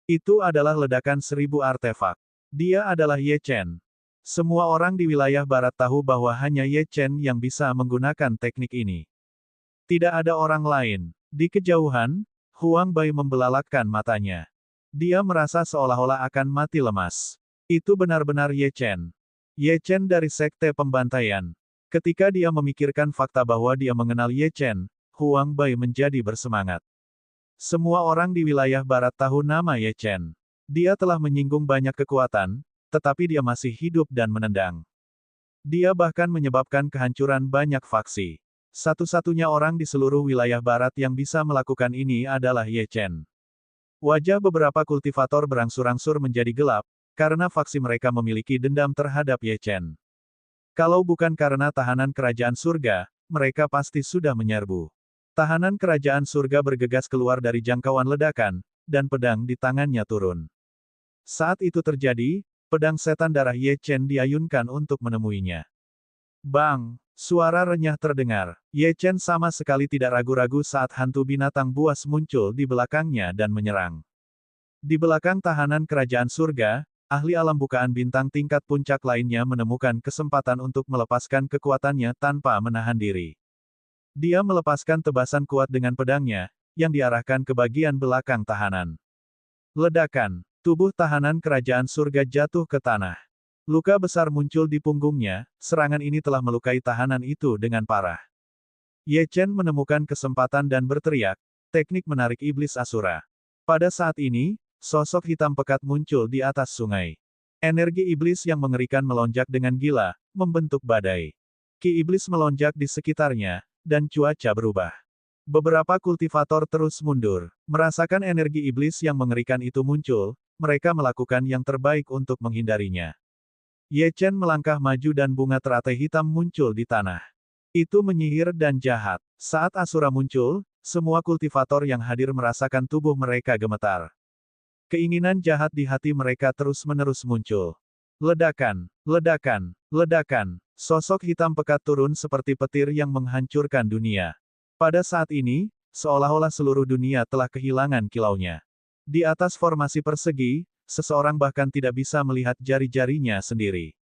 Itu adalah ledakan 1000 artefak. Dia adalah Ye Chen. Semua orang di wilayah barat tahu bahwa hanya Ye Chen yang bisa menggunakan teknik ini. Tidak ada orang lain. Di kejauhan, Huang Bai membelalakkan matanya. Dia merasa seolah-olah akan mati lemas. Itu benar-benar Ye Chen. Ye Chen dari Sekte Pembantaian. Ketika dia memikirkan fakta bahwa dia mengenal Ye Chen, Huang Bai menjadi bersemangat. Semua orang di wilayah barat tahu nama Ye Chen. Dia telah menyinggung banyak kekuatan, tetapi dia masih hidup dan menendang. Dia bahkan menyebabkan kehancuran banyak faksi. Satu-satunya orang di seluruh wilayah barat yang bisa melakukan ini adalah Ye Chen. Wajah beberapa kultivator berangsur-angsur menjadi gelap, karena faksi mereka memiliki dendam terhadap Ye Chen. Kalau bukan karena tahanan kerajaan surga, mereka pasti sudah menyerbu. Tahanan kerajaan surga bergegas keluar dari jangkauan ledakan, dan pedang di tangannya turun. Saat itu terjadi, pedang setan darah Ye Chen diayunkan untuk menemuinya. Bang! Suara renyah terdengar. Ye Chen sama sekali tidak ragu-ragu saat hantu binatang buas muncul di belakangnya dan menyerang. Di belakang tahanan kerajaan surga, ahli alam bukaan bintang tingkat puncak lainnya menemukan kesempatan untuk melepaskan kekuatannya tanpa menahan diri. Dia melepaskan tebasan kuat dengan pedangnya, yang diarahkan ke bagian belakang tahanan. Ledakan. Tubuh tahanan kerajaan surga jatuh ke tanah. Luka besar muncul di punggungnya, serangan ini telah melukai tahanan itu dengan parah. Ye Chen menemukan kesempatan dan berteriak, teknik menarik iblis Asura. Pada saat ini, sosok hitam pekat muncul di atas sungai. Energi iblis yang mengerikan melonjak dengan gila, membentuk badai. Ki iblis melonjak di sekitarnya, dan cuaca berubah. Beberapa kultivator terus mundur. Merasakan energi iblis yang mengerikan itu muncul, mereka melakukan yang terbaik untuk menghindarinya. Ye Chen melangkah maju dan bunga teratai hitam muncul di tanah. Itu menyihir dan jahat. Saat Asura muncul, semua kultivator yang hadir merasakan tubuh mereka gemetar. Keinginan jahat di hati mereka terus-menerus muncul. Ledakan, ledakan, ledakan. Sosok hitam pekat turun seperti petir yang menghancurkan dunia. Pada saat ini, seolah-olah seluruh dunia telah kehilangan kilaunya. Di atas formasi persegi, seseorang bahkan tidak bisa melihat jari-jarinya sendiri.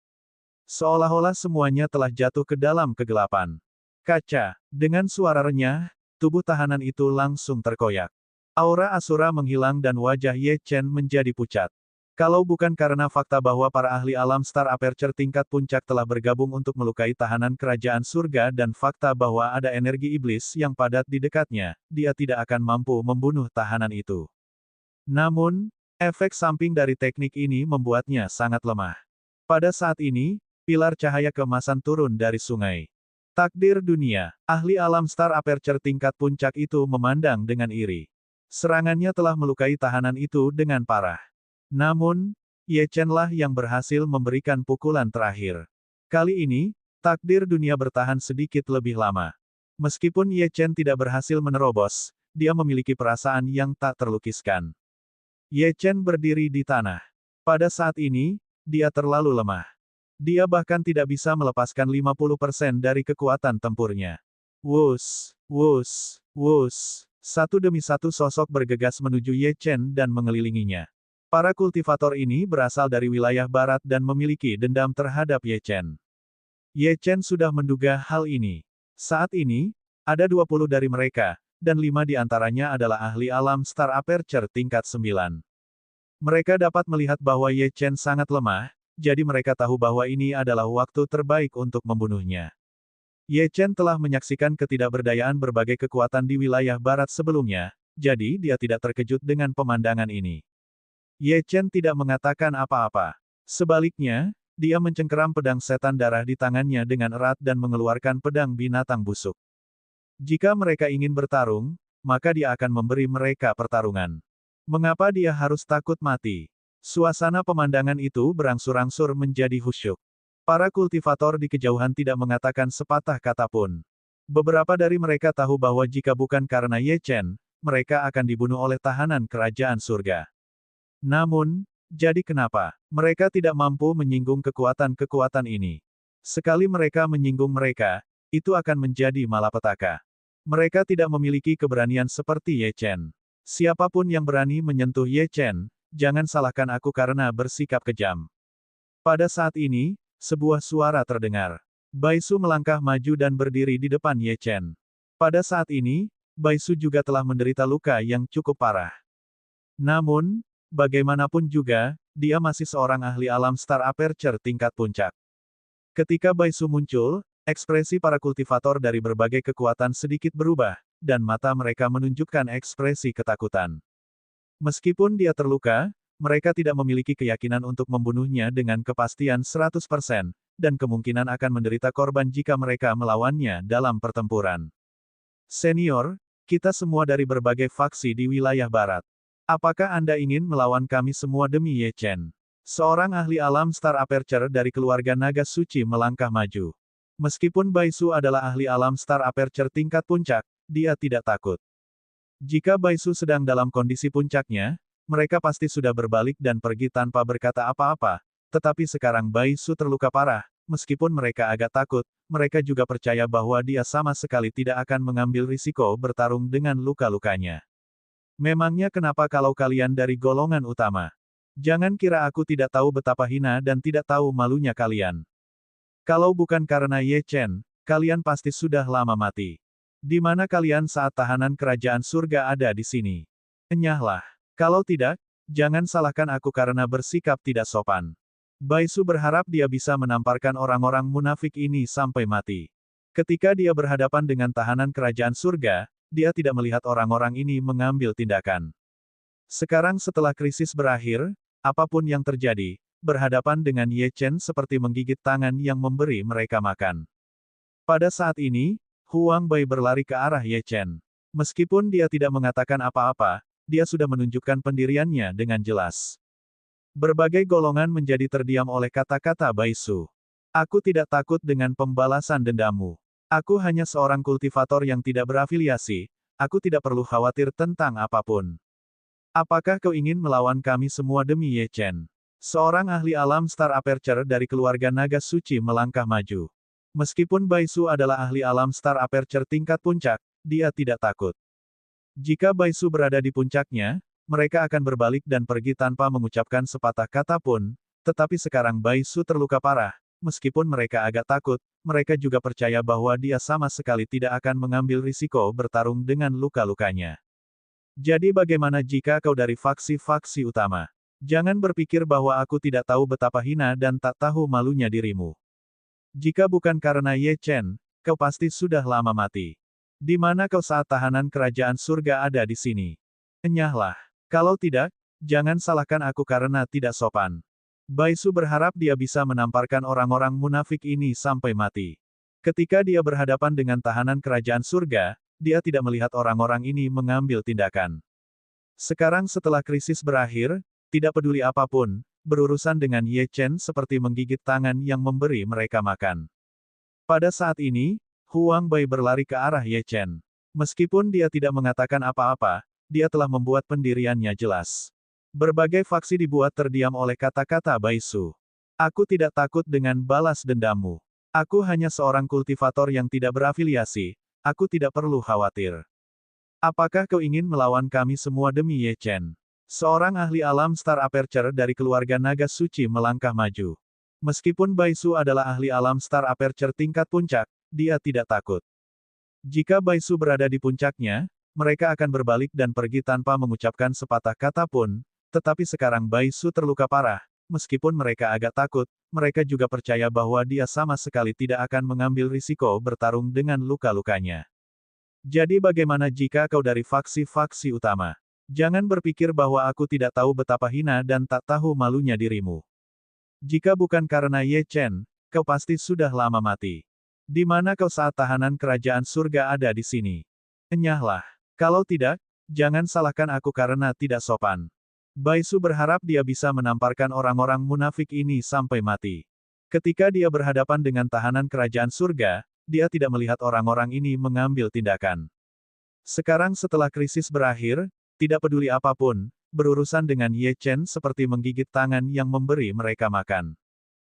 Seolah-olah semuanya telah jatuh ke dalam kegelapan. Kaca. Dengan suara renyah, tubuh tahanan itu langsung terkoyak. Aura Asura menghilang dan wajah Ye Chen menjadi pucat. Kalau bukan karena fakta bahwa para ahli alam Star Aperture tingkat puncak telah bergabung untuk melukai tahanan kerajaan surga dan fakta bahwa ada energi iblis yang padat di dekatnya, dia tidak akan mampu membunuh tahanan itu. Namun, efek samping dari teknik ini membuatnya sangat lemah. Pada saat ini, pilar cahaya keemasan turun dari sungai. Takdir dunia, ahli alam Star Aperture tingkat puncak itu memandang dengan iri. Serangannya telah melukai tahanan itu dengan parah. Namun, Ye Chen lah yang berhasil memberikan pukulan terakhir. Kali ini, takdir dunia bertahan sedikit lebih lama. Meskipun Ye Chen tidak berhasil menerobos, dia memiliki perasaan yang tak terlukiskan. Ye Chen berdiri di tanah. Pada saat ini, dia terlalu lemah. Dia bahkan tidak bisa melepaskan 50% dari kekuatan tempurnya. Wus, wus, wus. Satu demi satu sosok bergegas menuju Ye Chen dan mengelilinginya. Para kultivator ini berasal dari wilayah barat dan memiliki dendam terhadap Ye Chen. Ye Chen sudah menduga hal ini. Saat ini, ada 20 dari mereka, dan 5 di antaranya adalah ahli alam Star Aperture tingkat 9. Mereka dapat melihat bahwa Ye Chen sangat lemah, jadi mereka tahu bahwa ini adalah waktu terbaik untuk membunuhnya. Ye Chen telah menyaksikan ketidakberdayaan berbagai kekuatan di wilayah barat sebelumnya, jadi dia tidak terkejut dengan pemandangan ini. Ye Chen tidak mengatakan apa-apa. Sebaliknya, dia mencengkeram pedang setan darah di tangannya dengan erat dan mengeluarkan pedang binatang busuk. Jika mereka ingin bertarung, maka dia akan memberi mereka pertarungan. Mengapa dia harus takut mati? Suasana pemandangan itu berangsur-angsur menjadi khusyuk. Para kultivator di kejauhan tidak mengatakan sepatah kata pun. Beberapa dari mereka tahu bahwa jika bukan karena Ye Chen, mereka akan dibunuh oleh tahanan kerajaan surga. Namun, jadi kenapa mereka tidak mampu menyinggung kekuatan-kekuatan ini? Sekali mereka menyinggung mereka, itu akan menjadi malapetaka. Mereka tidak memiliki keberanian seperti Ye Chen. Siapapun yang berani menyentuh Ye Chen, jangan salahkan aku karena bersikap kejam. Pada saat ini, sebuah suara terdengar. Bai Su melangkah maju dan berdiri di depan Ye Chen. Pada saat ini, Bai Su juga telah menderita luka yang cukup parah. Namun, bagaimanapun juga, dia masih seorang ahli alam Star Aperture tingkat puncak. Ketika Bai Su muncul, ekspresi para kultivator dari berbagai kekuatan sedikit berubah, dan mata mereka menunjukkan ekspresi ketakutan. Meskipun dia terluka, mereka tidak memiliki keyakinan untuk membunuhnya dengan kepastian 100%, dan kemungkinan akan menderita korban jika mereka melawannya dalam pertempuran. Senior, kita semua dari berbagai faksi di wilayah barat. Apakah Anda ingin melawan kami semua demi Ye Chen? Seorang ahli alam Star Aperture dari keluarga naga suci melangkah maju. Meskipun Bai Su adalah ahli alam Star Aperture tingkat puncak, dia tidak takut. Jika Bai Su sedang dalam kondisi puncaknya, mereka pasti sudah berbalik dan pergi tanpa berkata apa-apa, tetapi sekarang Bai Su terluka parah, meskipun mereka agak takut, mereka juga percaya bahwa dia sama sekali tidak akan mengambil risiko bertarung dengan luka-lukanya. Memangnya kenapa kalau kalian dari golongan utama? Jangan kira aku tidak tahu betapa hina dan tidak tahu malunya kalian. Kalau bukan karena Ye Chen, kalian pasti sudah lama mati. Di mana kalian saat tahanan kerajaan surga ada di sini? Enyahlah. Kalau tidak, jangan salahkan aku karena bersikap tidak sopan. Baisu berharap dia bisa menamparkan orang-orang munafik ini sampai mati. Ketika dia berhadapan dengan tahanan kerajaan surga, dia tidak melihat orang-orang ini mengambil tindakan. Sekarang setelah krisis berakhir, apapun yang terjadi, berhadapan dengan Ye Chen seperti menggigit tangan yang memberi mereka makan. Pada saat ini, Huang Bai berlari ke arah Ye Chen. Meskipun dia tidak mengatakan apa-apa, dia sudah menunjukkan pendiriannya dengan jelas. Berbagai golongan menjadi terdiam oleh kata-kata Baisu. Aku tidak takut dengan pembalasan dendammu. Aku hanya seorang kultivator yang tidak berafiliasi, aku tidak perlu khawatir tentang apapun. Apakah kau ingin melawan kami semua demi Ye Chen? Seorang ahli alam Star Aperture dari keluarga naga suci melangkah maju. Meskipun Baisu adalah ahli alam Star Aperture tingkat puncak, dia tidak takut. Jika Baisu berada di puncaknya, mereka akan berbalik dan pergi tanpa mengucapkan sepatah kata pun, tetapi sekarang Baisu terluka parah, meskipun mereka agak takut, mereka juga percaya bahwa dia sama sekali tidak akan mengambil risiko bertarung dengan luka-lukanya. Jadi bagaimana jika kau dari faksi-faksi utama? Jangan berpikir bahwa aku tidak tahu betapa hina dan tak tahu malunya dirimu. Jika bukan karena Ye Chen, kau pasti sudah lama mati. Di mana kau saat tahanan kerajaan surga ada di sini? Enyahlah. Kalau tidak, jangan salahkan aku karena tidak sopan. Baisu berharap dia bisa menamparkan orang-orang munafik ini sampai mati. Ketika dia berhadapan dengan tahanan kerajaan surga, dia tidak melihat orang-orang ini mengambil tindakan. Sekarang setelah krisis berakhir, tidak peduli apapun, berurusan dengan Ye Chen seperti menggigit tangan yang memberi mereka makan. Pada saat ini, Huang Bai berlari ke arah Ye Chen. Meskipun dia tidak mengatakan apa-apa, dia telah membuat pendiriannya jelas. Berbagai faksi dibuat terdiam oleh kata-kata Baisu. Aku tidak takut dengan balas dendammu. Aku hanya seorang kultivator yang tidak berafiliasi, aku tidak perlu khawatir. Apakah kau ingin melawan kami semua demi Ye Chen? Seorang ahli alam Star Aperture dari keluarga naga suci melangkah maju. Meskipun Baisu adalah ahli alam Star Aperture tingkat puncak, dia tidak takut. Jika Baisu berada di puncaknya, mereka akan berbalik dan pergi tanpa mengucapkan sepatah kata pun, tetapi sekarang Baisu terluka parah, meskipun mereka agak takut, mereka juga percaya bahwa dia sama sekali tidak akan mengambil risiko bertarung dengan luka-lukanya. Jadi bagaimana jika kau dari faksi-faksi utama? Jangan berpikir bahwa aku tidak tahu betapa hina dan tak tahu malunya dirimu. Jika bukan karena Ye Chen, kau pasti sudah lama mati. Di mana kau saat tahanan kerajaan surga ada di sini? Enyahlah. Kalau tidak, jangan salahkan aku karena tidak sopan. Baisu berharap dia bisa menamparkan orang-orang munafik ini sampai mati. Ketika dia berhadapan dengan tahanan kerajaan surga, dia tidak melihat orang-orang ini mengambil tindakan. Sekarang setelah krisis berakhir, tidak peduli apapun, berurusan dengan Ye Chen seperti menggigit tangan yang memberi mereka makan.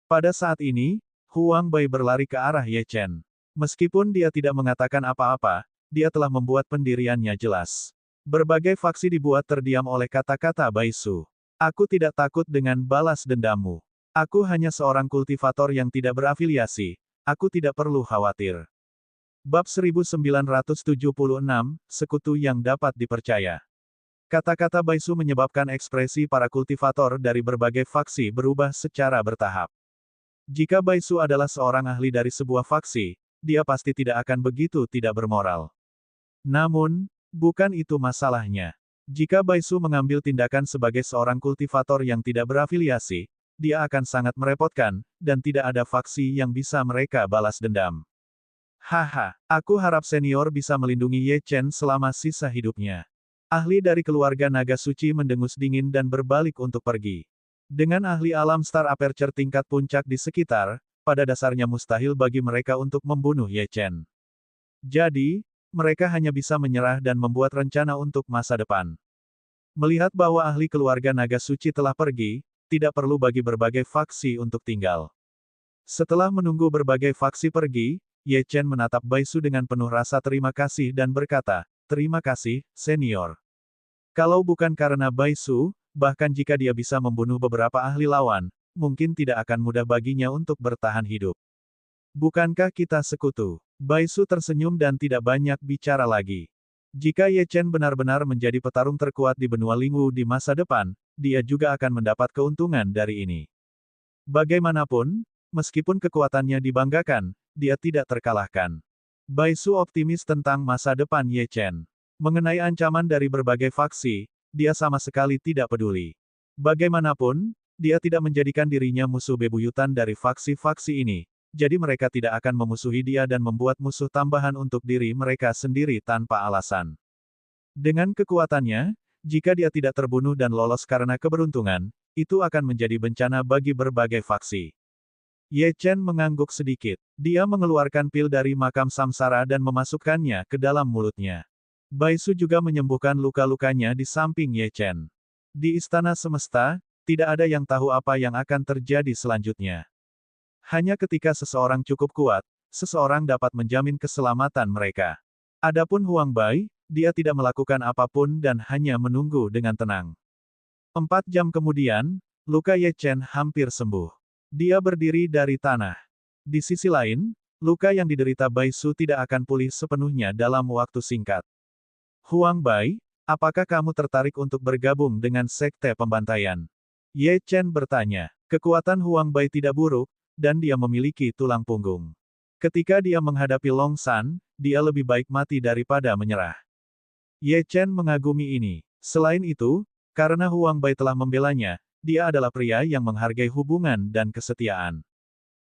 Pada saat ini, Huang Bai berlari ke arah Ye Chen. Meskipun dia tidak mengatakan apa-apa, dia telah membuat pendiriannya jelas. Berbagai faksi dibuat terdiam oleh kata-kata Baisu. Aku tidak takut dengan balas dendammu. Aku hanya seorang kultivator yang tidak berafiliasi, aku tidak perlu khawatir. Bab 1976, Sekutu yang dapat dipercaya. Kata-kata Baisu menyebabkan ekspresi para kultivator dari berbagai faksi berubah secara bertahap. Jika Baisu adalah seorang ahli dari sebuah faksi, dia pasti tidak akan begitu tidak bermoral. Namun, bukan itu masalahnya. Jika Baisu mengambil tindakan sebagai seorang kultivator yang tidak berafiliasi, dia akan sangat merepotkan, dan tidak ada faksi yang bisa mereka balas dendam. Haha, aku harap senior bisa melindungi Ye Chen selama sisa hidupnya. Ahli dari keluarga naga suci mendengus dingin dan berbalik untuk pergi. Dengan ahli alam Star Aperture tingkat puncak di sekitar, pada dasarnya mustahil bagi mereka untuk membunuh Ye Chen. Jadi, mereka hanya bisa menyerah dan membuat rencana untuk masa depan. Melihat bahwa ahli keluarga naga suci telah pergi, tidak perlu bagi berbagai faksi untuk tinggal. Setelah menunggu berbagai faksi pergi, Ye Chen menatap Bai Su dengan penuh rasa terima kasih dan berkata, "Terima kasih, senior. Kalau bukan karena Bai Su, bahkan jika dia bisa membunuh beberapa ahli lawan, mungkin tidak akan mudah baginya untuk bertahan hidup. Bukankah kita sekutu?" Bai Su tersenyum dan tidak banyak bicara lagi. Jika Ye Chen benar-benar menjadi petarung terkuat di benua Lingwu di masa depan, dia juga akan mendapat keuntungan dari ini. Bagaimanapun, meskipun kekuatannya dibanggakan, dia tidak terkalahkan. Bai Su optimis tentang masa depan Ye Chen. Mengenai ancaman dari berbagai faksi, dia sama sekali tidak peduli. Bagaimanapun, dia tidak menjadikan dirinya musuh bebuyutan dari faksi-faksi ini, jadi mereka tidak akan memusuhi dia dan membuat musuh tambahan untuk diri mereka sendiri tanpa alasan. Dengan kekuatannya, jika dia tidak terbunuh dan lolos karena keberuntungan, itu akan menjadi bencana bagi berbagai faksi. Ye Chen mengangguk sedikit. Dia mengeluarkan pil dari makam samsara dan memasukkannya ke dalam mulutnya. Bai Su juga menyembuhkan luka-lukanya di samping Ye Chen. Di Istana Semesta, tidak ada yang tahu apa yang akan terjadi selanjutnya. Hanya ketika seseorang cukup kuat, seseorang dapat menjamin keselamatan mereka. Adapun Huang Bai, dia tidak melakukan apapun dan hanya menunggu dengan tenang. 4 jam kemudian, luka Ye Chen hampir sembuh. Dia berdiri dari tanah. Di sisi lain, luka yang diderita Bai Su tidak akan pulih sepenuhnya dalam waktu singkat. "Huang Bai, apakah kamu tertarik untuk bergabung dengan Sekte Pembantaian?" Ye Chen bertanya. Kekuatan Huang Bai tidak buruk, dan dia memiliki tulang punggung. Ketika dia menghadapi Long San, dia lebih baik mati daripada menyerah. Ye Chen mengagumi ini. Selain itu, karena Huang Bai telah membelanya, dia adalah pria yang menghargai hubungan dan kesetiaan.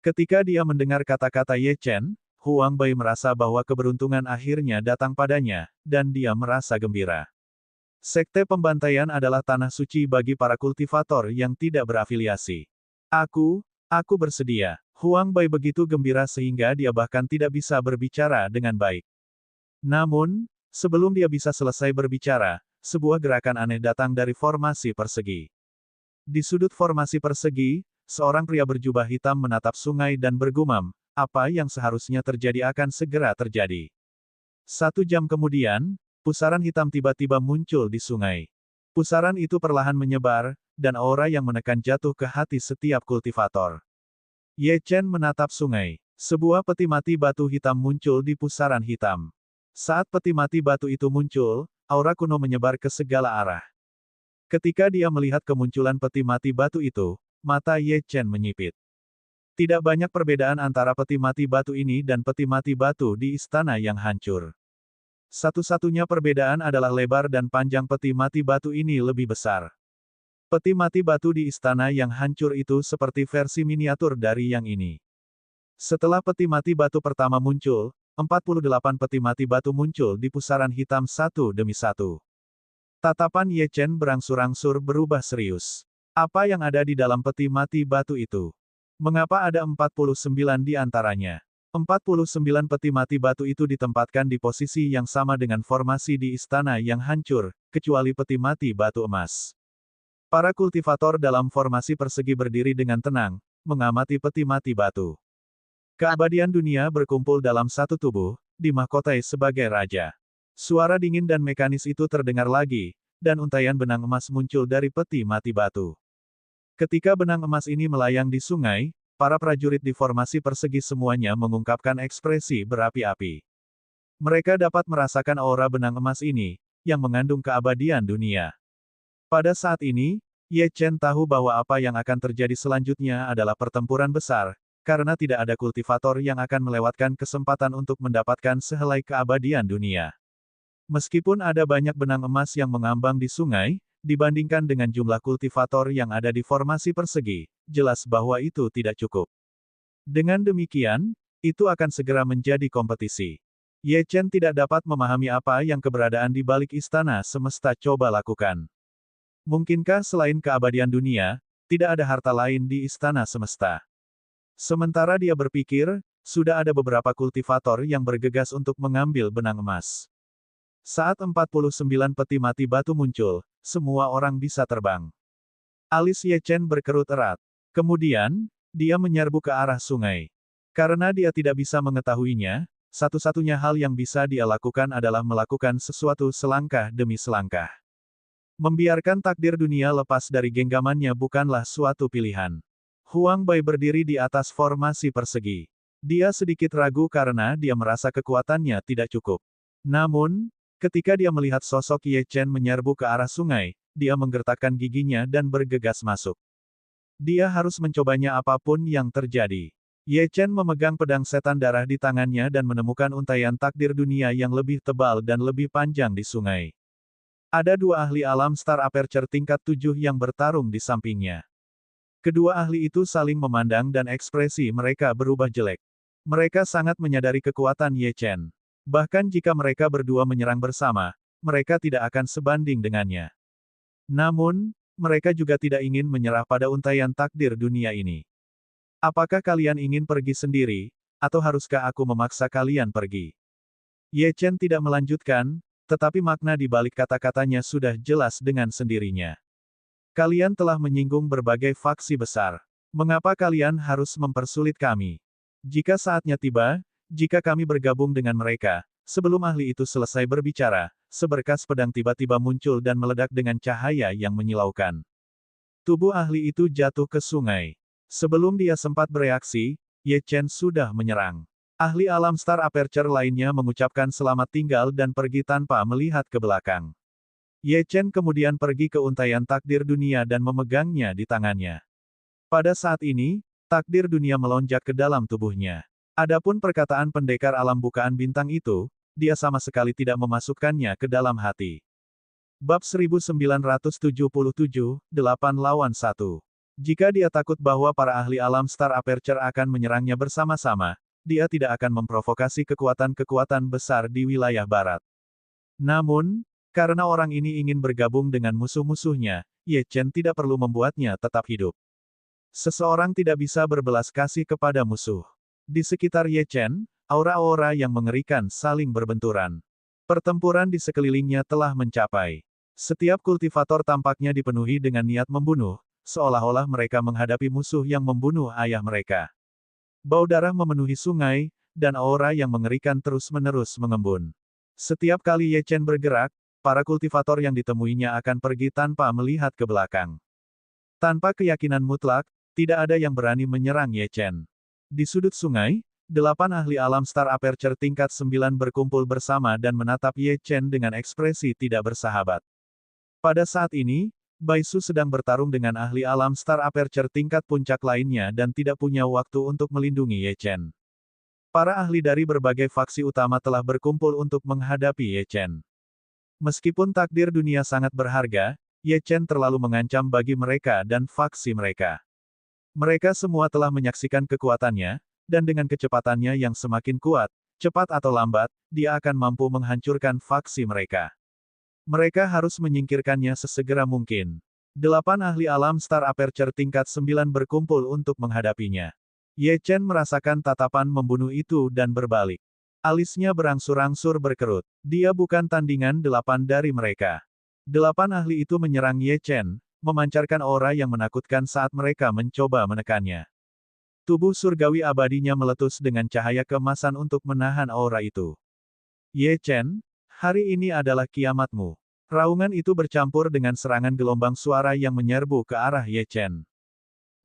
Ketika dia mendengar kata-kata Ye Chen, Huang Bai merasa bahwa keberuntungan akhirnya datang padanya, dan dia merasa gembira. Sekte Pembantaian adalah tanah suci bagi para kultivator yang tidak berafiliasi. Aku bersedia. Huang Bai begitu gembira sehingga dia bahkan tidak bisa berbicara dengan baik. Namun, sebelum dia bisa selesai berbicara, sebuah gerakan aneh datang dari formasi persegi. Di sudut formasi persegi, seorang pria berjubah hitam menatap sungai dan bergumam, apa yang seharusnya terjadi akan segera terjadi. 1 jam kemudian, pusaran hitam tiba-tiba muncul di sungai. Pusaran itu perlahan menyebar, dan aura yang menekan jatuh ke hati setiap kultivator. Ye Chen menatap sungai. Sebuah peti mati batu hitam muncul di pusaran hitam. Saat peti mati batu itu muncul, aura kuno menyebar ke segala arah. Ketika dia melihat kemunculan peti mati batu itu, mata Ye Chen menyipit. Tidak banyak perbedaan antara peti mati batu ini dan peti mati batu di istana yang hancur. Satu-satunya perbedaan adalah lebar dan panjang peti mati batu ini lebih besar. Peti mati batu di istana yang hancur itu seperti versi miniatur dari yang ini. Setelah peti mati batu pertama muncul, 48 peti mati batu muncul di pusaran hitam satu demi satu. Tatapan Ye Chen berangsur-angsur berubah serius. Apa yang ada di dalam peti mati batu itu? Mengapa ada 49 di antaranya? 49 peti mati batu itu ditempatkan di posisi yang sama dengan formasi di istana yang hancur, kecuali peti mati batu emas. Para kultivator dalam formasi persegi berdiri dengan tenang, mengamati peti mati batu. Keabadian dunia berkumpul dalam satu tubuh, dimahkotai sebagai raja. Suara dingin dan mekanis itu terdengar lagi, dan untaian benang emas muncul dari peti mati batu. Ketika benang emas ini melayang di sungai, para prajurit di formasi persegi semuanya mengungkapkan ekspresi berapi-api. Mereka dapat merasakan aura benang emas ini, yang mengandung keabadian dunia. Pada saat ini, Ye Chen tahu bahwa apa yang akan terjadi selanjutnya adalah pertempuran besar, karena tidak ada kultivator yang akan melewatkan kesempatan untuk mendapatkan sehelai keabadian dunia. Meskipun ada banyak benang emas yang mengambang di sungai, dibandingkan dengan jumlah kultivator yang ada di formasi persegi, jelas bahwa itu tidak cukup. Dengan demikian, itu akan segera menjadi kompetisi. Ye Chen tidak dapat memahami apa yang keberadaan di balik istana semesta coba lakukan. Mungkinkah selain keabadian dunia, tidak ada harta lain di istana semesta? Sementara dia berpikir, sudah ada beberapa kultivator yang bergegas untuk mengambil benang emas. Saat 49 peti mati batu muncul, semua orang bisa terbang. Alis Ye Chen berkerut erat. Kemudian, dia menyerbu ke arah sungai. Karena dia tidak bisa mengetahuinya, satu-satunya hal yang bisa dia lakukan adalah melakukan sesuatu selangkah demi selangkah. Membiarkan takdir dunia lepas dari genggamannya bukanlah suatu pilihan. Huang Bai berdiri di atas formasi persegi. Dia sedikit ragu karena dia merasa kekuatannya tidak cukup. Namun, ketika dia melihat sosok Ye Chen menyerbu ke arah sungai, dia menggertakkan giginya dan bergegas masuk. Dia harus mencobanya apapun yang terjadi. Ye Chen memegang pedang setan darah di tangannya dan menemukan untaian takdir dunia yang lebih tebal dan lebih panjang di sungai. Ada dua ahli alam Star Aperture tingkat 7 yang bertarung di sampingnya. Kedua ahli itu saling memandang dan ekspresi mereka berubah jelek. Mereka sangat menyadari kekuatan Ye Chen. Bahkan jika mereka berdua menyerang bersama, mereka tidak akan sebanding dengannya. Namun, mereka juga tidak ingin menyerah pada untaian takdir dunia ini. Apakah kalian ingin pergi sendiri, atau haruskah aku memaksa kalian pergi? Ye Chen tidak melanjutkan, tetapi makna di balik kata-katanya sudah jelas dengan sendirinya. Kalian telah menyinggung berbagai faksi besar. Mengapa kalian harus mempersulit kami? Jika saatnya tiba, jika kami bergabung dengan mereka, sebelum ahli itu selesai berbicara, seberkas pedang tiba-tiba muncul dan meledak dengan cahaya yang menyilaukan. Tubuh ahli itu jatuh ke sungai. Sebelum dia sempat bereaksi, Ye Chen sudah menyerang. Ahli alam Star Aperture lainnya mengucapkan selamat tinggal dan pergi tanpa melihat ke belakang. Ye Chen kemudian pergi ke untaian takdir dunia dan memegangnya di tangannya. Pada saat ini, takdir dunia melonjak ke dalam tubuhnya. Adapun perkataan pendekar alam bukaan bintang itu, dia sama sekali tidak memasukkannya ke dalam hati. Bab 1977, 8 lawan 1. Jika dia takut bahwa para ahli alam Star Aperture akan menyerangnya bersama-sama, dia tidak akan memprovokasi kekuatan-kekuatan besar di wilayah barat. Namun, karena orang ini ingin bergabung dengan musuh-musuhnya, Ye Chen tidak perlu membuatnya tetap hidup. Seseorang tidak bisa berbelas kasih kepada musuh. Di sekitar Ye Chen, aura-aura yang mengerikan saling berbenturan. Pertempuran di sekelilingnya telah mencapai. Setiap kultivator tampaknya dipenuhi dengan niat membunuh, seolah-olah mereka menghadapi musuh yang membunuh ayah mereka. Bau darah memenuhi sungai, dan aura yang mengerikan terus-menerus mengembun. Setiap kali Ye Chen bergerak, para kultivator yang ditemuinya akan pergi tanpa melihat ke belakang. Tanpa keyakinan mutlak, tidak ada yang berani menyerang Ye Chen. Di sudut sungai, 8 ahli alam Star Aperture tingkat 9 berkumpul bersama dan menatap Ye Chen dengan ekspresi tidak bersahabat. Pada saat ini, Bai Su sedang bertarung dengan ahli alam Star Aperture tingkat puncak lainnya dan tidak punya waktu untuk melindungi Ye Chen. Para ahli dari berbagai faksi utama telah berkumpul untuk menghadapi Ye Chen. Meskipun takdir dunia sangat berharga, Ye Chen terlalu mengancam bagi mereka dan faksi mereka. Mereka semua telah menyaksikan kekuatannya, dan dengan kecepatannya yang semakin kuat, cepat atau lambat, dia akan mampu menghancurkan faksi mereka. Mereka harus menyingkirkannya sesegera mungkin. 8 ahli alam Star Aperture tingkat 9 berkumpul untuk menghadapinya. Ye Chen merasakan tatapan membunuh itu dan berbalik. Alisnya berangsur-angsur berkerut. Dia bukan tandingan 8 dari mereka. 8 ahli itu menyerang Ye Chen, memancarkan aura yang menakutkan saat mereka mencoba menekannya. Tubuh surgawi abadinya meletus dengan cahaya keemasan untuk menahan aura itu. Ye Chen, hari ini adalah kiamatmu. Raungan itu bercampur dengan serangan gelombang suara yang menyerbu ke arah Ye Chen.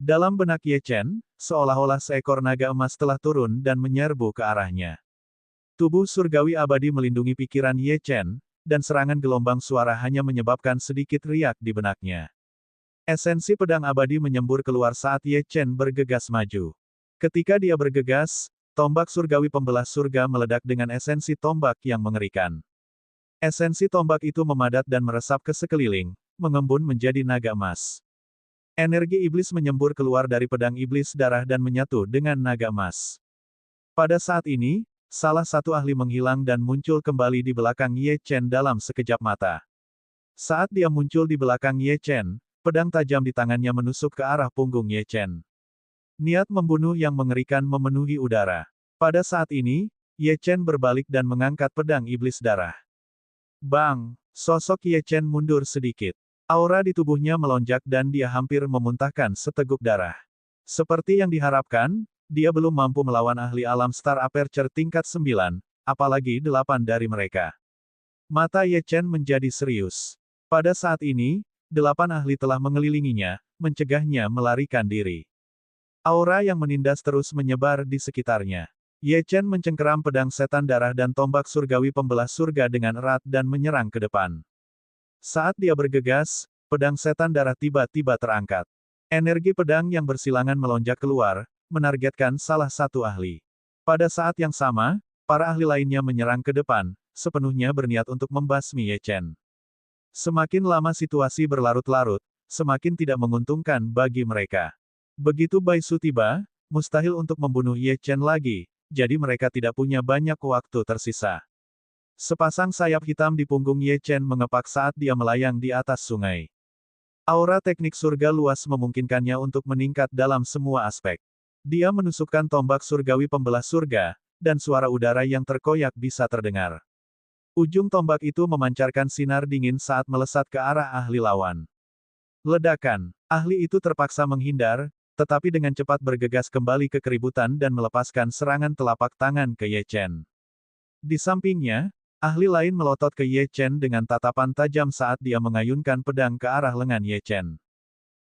Dalam benak Ye Chen, seolah-olah seekor naga emas telah turun dan menyerbu ke arahnya. Tubuh surgawi abadi melindungi pikiran Ye Chen, dan serangan gelombang suara hanya menyebabkan sedikit riak di benaknya. Esensi pedang abadi menyembur keluar saat Ye Chen bergegas maju. Ketika dia bergegas, tombak surgawi pembelah surga meledak dengan esensi tombak yang mengerikan. Esensi tombak itu memadat dan meresap ke sekeliling, mengembun menjadi naga emas. Energi iblis menyembur keluar dari pedang iblis darah dan menyatu dengan naga emas. Pada saat ini, salah satu ahli menghilang dan muncul kembali di belakang Ye Chen dalam sekejap mata. Saat dia muncul di belakang Ye Chen, pedang tajam di tangannya menusuk ke arah punggung Ye Chen. Niat membunuh yang mengerikan memenuhi udara. Pada saat ini, Ye Chen berbalik dan mengangkat pedang iblis darah. Bang! Sosok Ye Chen mundur sedikit. Aura di tubuhnya melonjak dan dia hampir memuntahkan seteguk darah. Seperti yang diharapkan, dia belum mampu melawan ahli alam Star Aperture tingkat 9, apalagi 8 dari mereka. Mata Ye Chen menjadi serius. Pada saat ini, 8 ahli telah mengelilinginya, mencegahnya melarikan diri. Aura yang menindas terus menyebar di sekitarnya. Ye Chen mencengkeram pedang setan darah dan tombak surgawi pembelah surga dengan erat dan menyerang ke depan. Saat dia bergegas, pedang setan darah tiba-tiba terangkat. Energi pedang yang bersilangan melonjak keluar, menargetkan salah satu ahli. Pada saat yang sama, para ahli lainnya menyerang ke depan, sepenuhnya berniat untuk membasmi Ye Chen. Semakin lama situasi berlarut-larut, semakin tidak menguntungkan bagi mereka. Begitu Bai Su tiba, mustahil untuk membunuh Ye Chen lagi, jadi mereka tidak punya banyak waktu tersisa. Sepasang sayap hitam di punggung Ye Chen mengepak saat dia melayang di atas sungai. Aura teknik surga luas memungkinkannya untuk meningkat dalam semua aspek. Dia menusukkan tombak surgawi pembelah surga, dan suara udara yang terkoyak bisa terdengar. Ujung tombak itu memancarkan sinar dingin saat melesat ke arah ahli lawan. Ledakan. Ahli itu terpaksa menghindar, tetapi dengan cepat bergegas kembali ke keributan dan melepaskan serangan telapak tangan ke Ye Chen. Di sampingnya, ahli lain melotot ke Ye Chen dengan tatapan tajam saat dia mengayunkan pedang ke arah lengan Ye Chen.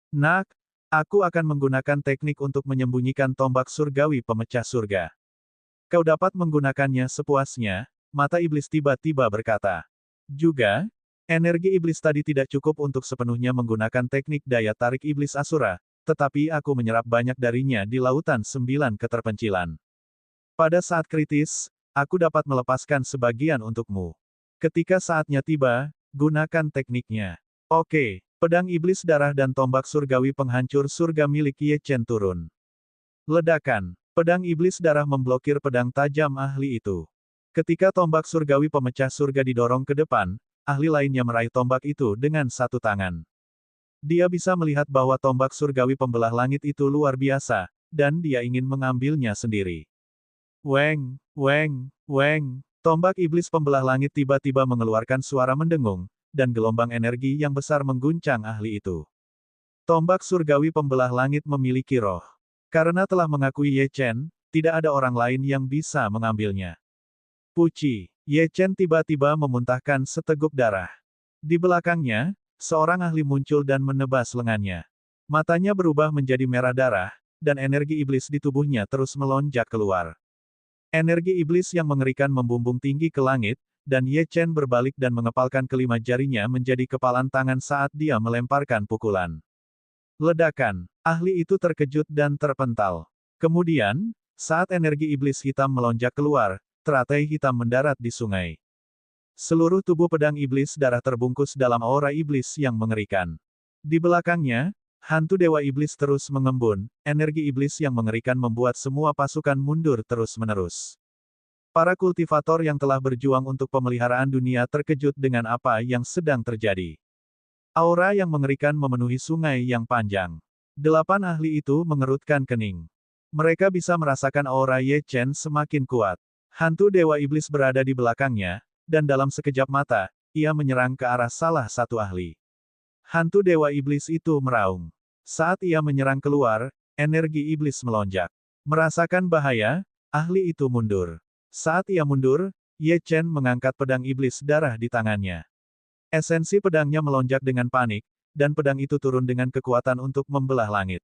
Nak, aku akan menggunakan teknik untuk menyembunyikan tombak surgawi pemecah surga. Kau dapat menggunakannya sepuasnya, mata iblis tiba-tiba berkata. Juga, energi iblis tadi tidak cukup untuk sepenuhnya menggunakan teknik daya tarik iblis Asura, tetapi aku menyerap banyak darinya di lautan 9 keterpencilan. Pada saat kritis, aku dapat melepaskan sebagian untukmu. Ketika saatnya tiba, gunakan tekniknya. Oke, pedang iblis darah dan tombak surgawi penghancur surga milik Ye Chen turun. Ledakan. Pedang iblis darah memblokir pedang tajam ahli itu. Ketika tombak surgawi pemecah surga didorong ke depan, ahli lainnya meraih tombak itu dengan satu tangan. Dia bisa melihat bahwa tombak surgawi pembelah langit itu luar biasa, dan dia ingin mengambilnya sendiri. Weng, weng, weng. Tombak iblis pembelah langit tiba-tiba mengeluarkan suara mendengung, dan gelombang energi yang besar mengguncang ahli itu. Tombak surgawi pembelah langit memiliki roh. Karena telah mengakui Ye Chen, tidak ada orang lain yang bisa mengambilnya. Puci. Ye Chen tiba-tiba memuntahkan seteguk darah. Di belakangnya, seorang ahli muncul dan menebas lengannya. Matanya berubah menjadi merah darah, dan energi iblis di tubuhnya terus melonjak keluar. Energi iblis yang mengerikan membumbung tinggi ke langit, dan Ye Chen berbalik dan mengepalkan kelima jarinya menjadi kepalan tangan saat dia melemparkan pukulan. Ledakan. Ahli itu terkejut dan terpental. Kemudian, saat energi iblis hitam melonjak keluar, teratai hitam mendarat di sungai. Seluruh tubuh pedang iblis darah terbungkus dalam aura iblis yang mengerikan. Di belakangnya, hantu dewa iblis terus mengembun, energi iblis yang mengerikan membuat semua pasukan mundur terus-menerus. Para kultivator yang telah berjuang untuk pemeliharaan dunia terkejut dengan apa yang sedang terjadi. Aura yang mengerikan memenuhi sungai yang panjang. 8 ahli itu mengerutkan kening. Mereka bisa merasakan aura Ye Chen semakin kuat. Hantu dewa iblis berada di belakangnya, dan dalam sekejap mata, ia menyerang ke arah salah satu ahli. Hantu dewa iblis itu meraung. Saat ia menyerang keluar, energi iblis melonjak. Merasakan bahaya, ahli itu mundur. Saat ia mundur, Ye Chen mengangkat pedang iblis darah di tangannya. Esensi pedangnya melonjak dengan panik, dan pedang itu turun dengan kekuatan untuk membelah langit.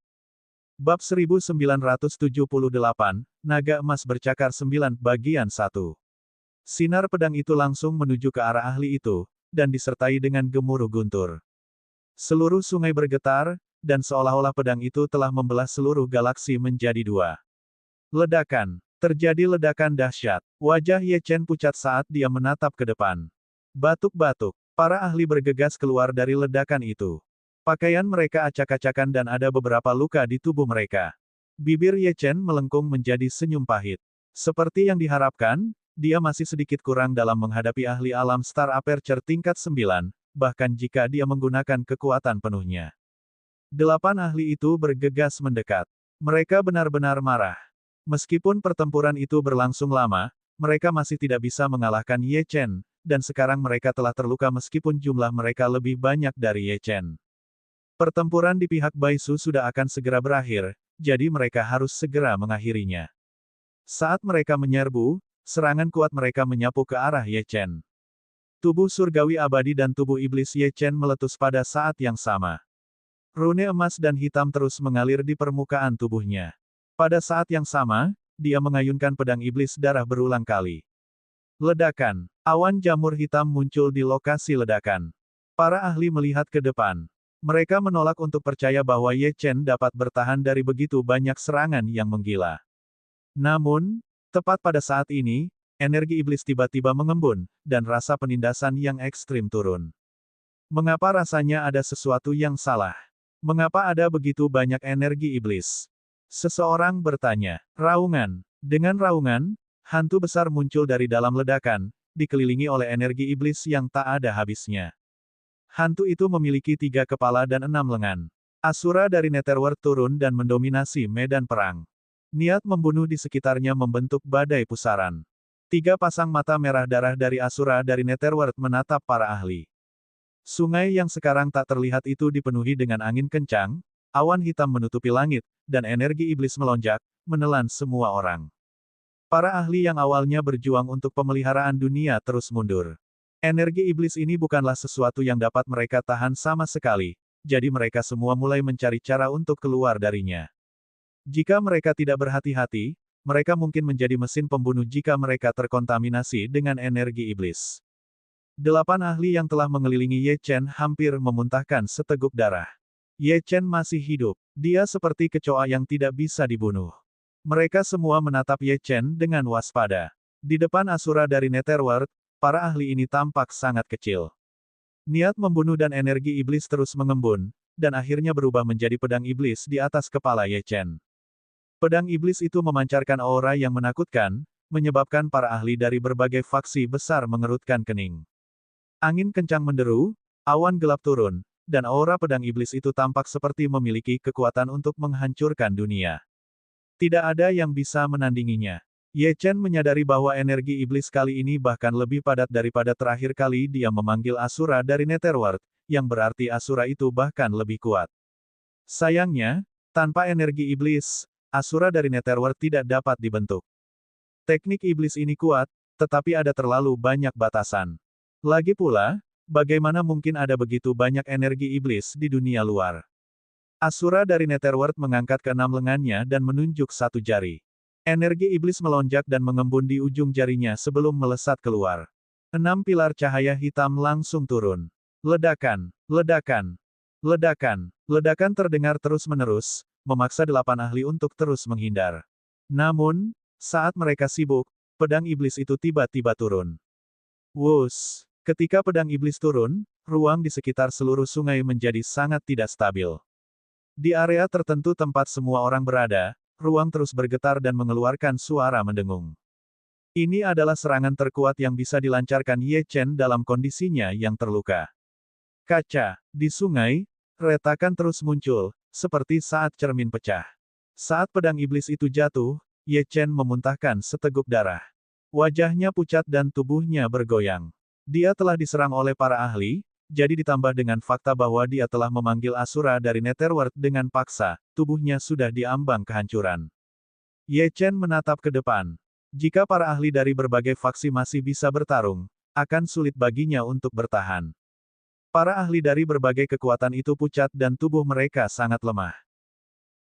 Bab 1978, Naga Emas Bercakar 9 Bagian 1. Sinar pedang itu langsung menuju ke arah ahli itu, dan disertai dengan gemuruh guntur. Seluruh sungai bergetar, dan seolah-olah pedang itu telah membelah seluruh galaksi menjadi 2. Ledakan. Terjadi ledakan dahsyat. Wajah Ye Chen pucat saat dia menatap ke depan. Batuk-batuk. Para ahli bergegas keluar dari ledakan itu. Pakaian mereka acak-acakan dan ada beberapa luka di tubuh mereka. Bibir Ye Chen melengkung menjadi senyum pahit. Seperti yang diharapkan, dia masih sedikit kurang dalam menghadapi ahli alam Star Aperture tingkat 9, bahkan jika dia menggunakan kekuatan penuhnya. 8 ahli itu bergegas mendekat. Mereka benar-benar marah. Meskipun pertempuran itu berlangsung lama, mereka masih tidak bisa mengalahkan Ye Chen, dan sekarang mereka telah terluka meskipun jumlah mereka lebih banyak dari Ye Chen. Pertempuran di pihak Bai Su sudah akan segera berakhir, jadi mereka harus segera mengakhirinya. Saat mereka menyerbu, serangan kuat mereka menyapu ke arah Ye Chen. Tubuh surgawi abadi dan tubuh iblis Ye Chen meletus pada saat yang sama. Rune emas dan hitam terus mengalir di permukaan tubuhnya. Pada saat yang sama, dia mengayunkan pedang iblis darah berulang kali. Ledakan. Awan jamur hitam muncul di lokasi ledakan. Para ahli melihat ke depan. Mereka menolak untuk percaya bahwa Ye Chen dapat bertahan dari begitu banyak serangan yang menggila. Namun, tepat pada saat ini, energi iblis tiba-tiba mengembun, dan rasa penindasan yang ekstrim turun. Mengapa rasanya ada sesuatu yang salah? Mengapa ada begitu banyak energi iblis? Seseorang bertanya. Raungan. Dengan raungan, hantu besar muncul dari dalam ledakan, dikelilingi oleh energi iblis yang tak ada habisnya. Hantu itu memiliki 3 kepala dan 6 lengan. Asura dari Netherworld turun dan mendominasi medan perang. Niat membunuh di sekitarnya membentuk badai pusaran. 3 pasang mata merah darah dari Asura dari Netherworld menatap para ahli. Sungai yang sekarang tak terlihat itu dipenuhi dengan angin kencang, awan hitam menutupi langit, dan energi iblis melonjak, menelan semua orang. Para ahli yang awalnya berjuang untuk pemeliharaan dunia terus mundur. Energi iblis ini bukanlah sesuatu yang dapat mereka tahan sama sekali, jadi mereka semua mulai mencari cara untuk keluar darinya. Jika mereka tidak berhati-hati, mereka mungkin menjadi mesin pembunuh jika mereka terkontaminasi dengan energi iblis. 8 ahli yang telah mengelilingi Ye Chen hampir memuntahkan seteguk darah. Ye Chen masih hidup. Dia seperti kecoa yang tidak bisa dibunuh. Mereka semua menatap Ye Chen dengan waspada. Di depan Asura dari Netherworld, para ahli ini tampak sangat kecil. Niat membunuh dan energi iblis terus mengembun, dan akhirnya berubah menjadi pedang iblis di atas kepala Ye Chen. Pedang iblis itu memancarkan aura yang menakutkan, menyebabkan para ahli dari berbagai faksi besar mengerutkan kening. Angin kencang menderu, awan gelap turun, dan aura pedang iblis itu tampak seperti memiliki kekuatan untuk menghancurkan dunia. Tidak ada yang bisa menandinginya. Ye Chen menyadari bahwa energi iblis kali ini bahkan lebih padat daripada terakhir kali dia memanggil Asura dari Netherworld, yang berarti Asura itu bahkan lebih kuat. Sayangnya, tanpa energi iblis, Asura dari Netherworld tidak dapat dibentuk. Teknik iblis ini kuat, tetapi ada terlalu banyak batasan. Lagi pula, bagaimana mungkin ada begitu banyak energi iblis di dunia luar? Asura dari Netherworld mengangkat ke-6 lengannya dan menunjuk 1 jari. Energi iblis melonjak dan mengembun di ujung jarinya sebelum melesat keluar. 6 pilar cahaya hitam langsung turun. Ledakan, ledakan, ledakan, ledakan terdengar terus-menerus, memaksa 8 ahli untuk terus menghindar. Namun, saat mereka sibuk, pedang iblis itu tiba-tiba turun. Wush! Ketika pedang iblis turun, ruang di sekitar seluruh sungai menjadi sangat tidak stabil. Di area tertentu tempat semua orang berada, ruang terus bergetar dan mengeluarkan suara mendengung. Ini adalah serangan terkuat yang bisa dilancarkan Ye Chen dalam kondisinya yang terluka. Kaca. Di sungai, retakan terus muncul, seperti saat cermin pecah. Saat pedang iblis itu jatuh, Ye Chen memuntahkan seteguk darah. Wajahnya pucat dan tubuhnya bergoyang. Dia telah diserang oleh para ahli, jadi ditambah dengan fakta bahwa dia telah memanggil Asura dari Netherworld dengan paksa, tubuhnya sudah diambang kehancuran. Ye Chen menatap ke depan. Jika para ahli dari berbagai faksi masih bisa bertarung, akan sulit baginya untuk bertahan. Para ahli dari berbagai kekuatan itu pucat dan tubuh mereka sangat lemah.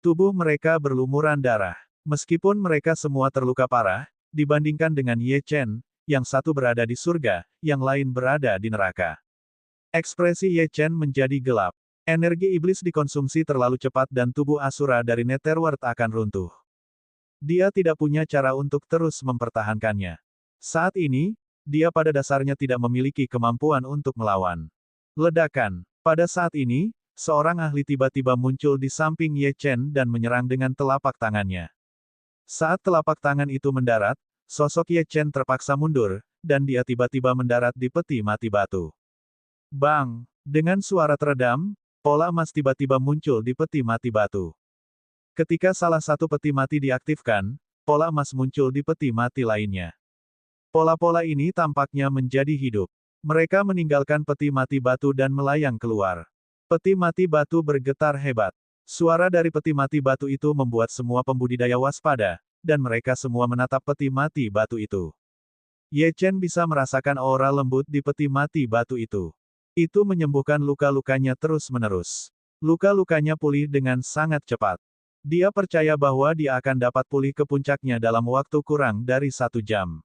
Tubuh mereka berlumuran darah. Meskipun mereka semua terluka parah, dibandingkan dengan Ye Chen, yang satu berada di surga, yang lain berada di neraka. Ekspresi Ye Chen menjadi gelap. Energi iblis dikonsumsi terlalu cepat dan tubuh Asura dari Netherworld akan runtuh. Dia tidak punya cara untuk terus mempertahankannya. Saat ini, dia pada dasarnya tidak memiliki kemampuan untuk melawan. Ledakan. Pada saat ini, seorang ahli tiba-tiba muncul di samping Ye Chen dan menyerang dengan telapak tangannya. Saat telapak tangan itu mendarat, sosok Ye Chen terpaksa mundur, dan dia tiba-tiba mendarat di peti mati batu. Bang! Dengan suara teredam, pola emas tiba-tiba muncul di peti mati batu. Ketika salah satu peti mati diaktifkan, pola emas muncul di peti mati lainnya. Pola-pola ini tampaknya menjadi hidup. Mereka meninggalkan peti mati batu dan melayang keluar. Peti mati batu bergetar hebat. Suara dari peti mati batu itu membuat semua pembudidaya waspada, dan mereka semua menatap peti mati batu itu. Ye Chen bisa merasakan aura lembut di peti mati batu itu. Itu menyembuhkan luka-lukanya terus-menerus. Luka-lukanya pulih dengan sangat cepat. Dia percaya bahwa dia akan dapat pulih ke puncaknya dalam waktu kurang dari 1 jam.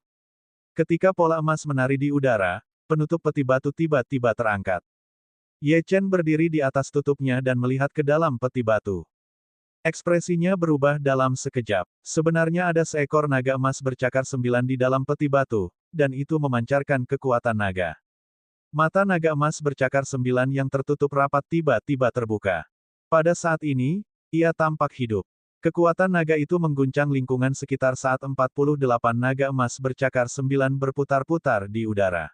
Ketika pola emas menari di udara, penutup peti batu tiba-tiba terangkat. Ye Chen berdiri di atas tutupnya dan melihat ke dalam peti batu. Ekspresinya berubah dalam sekejap. Sebenarnya ada seekor naga emas bercakar 9 di dalam peti batu, dan itu memancarkan kekuatan naga. Mata naga emas bercakar 9 yang tertutup rapat tiba-tiba terbuka. Pada saat ini, ia tampak hidup. Kekuatan naga itu mengguncang lingkungan sekitar saat 48 naga emas bercakar 9 berputar-putar di udara.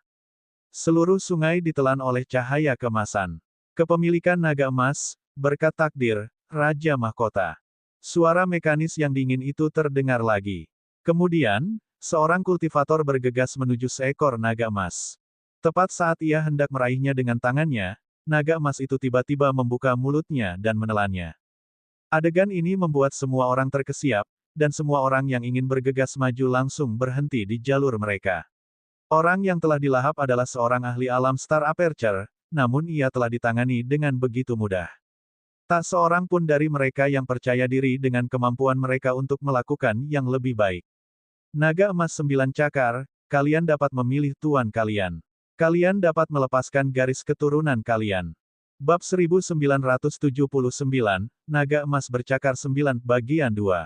Seluruh sungai ditelan oleh cahaya keemasan. Kepemilikan naga emas, berkat takdir, Raja Mahkota. Suara mekanis yang dingin itu terdengar lagi. Kemudian, seorang kultivator bergegas menuju seekor naga emas. Tepat saat ia hendak meraihnya dengan tangannya, naga emas itu tiba-tiba membuka mulutnya dan menelannya. Adegan ini membuat semua orang terkesiap, dan semua orang yang ingin bergegas maju langsung berhenti di jalur mereka. Orang yang telah dilahap adalah seorang ahli alam Star Aperture, namun ia telah ditangani dengan begitu mudah. Tak seorang pun dari mereka yang percaya diri dengan kemampuan mereka untuk melakukan yang lebih baik. Naga emas 9 cakar, kalian dapat memilih tuan kalian. Kalian dapat melepaskan garis keturunan kalian. Bab 1979, Naga Emas Bercakar 9, Bagian 2.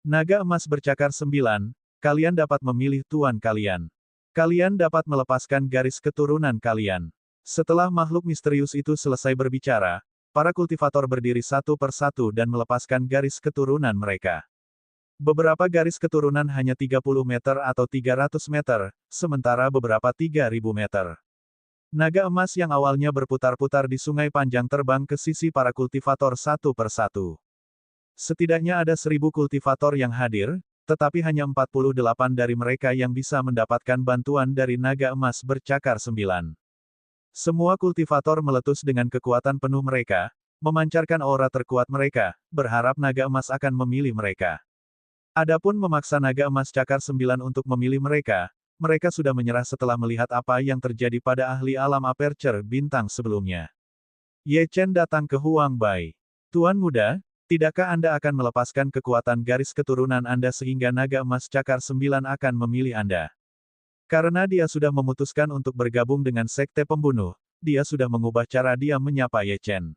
Naga Emas Bercakar 9, kalian dapat memilih tuan kalian. Kalian dapat melepaskan garis keturunan kalian. Setelah makhluk misterius itu selesai berbicara, para kultivator berdiri satu persatu dan melepaskan garis keturunan mereka. Beberapa garis keturunan hanya 30 meter atau 300 meter, sementara beberapa 3000 meter. Naga emas yang awalnya berputar-putar di sungai panjang terbang ke sisi para kultivator satu persatu. Setidaknya ada 1000 kultivator yang hadir, tetapi hanya 48 dari mereka yang bisa mendapatkan bantuan dari naga emas bercakar 9. Semua kultivator meletus dengan kekuatan penuh mereka, memancarkan aura terkuat mereka, berharap naga emas akan memilih mereka. Adapun memaksa naga emas cakar 9 untuk memilih mereka, mereka sudah menyerah setelah melihat apa yang terjadi pada ahli alam Aperture bintang sebelumnya. Ye Chen datang ke Huang Bai. Tuan muda, tidakkah Anda akan melepaskan kekuatan garis keturunan Anda sehingga naga emas cakar 9 akan memilih Anda? Karena dia sudah memutuskan untuk bergabung dengan sekte pembunuh, dia sudah mengubah cara dia menyapa Ye Chen.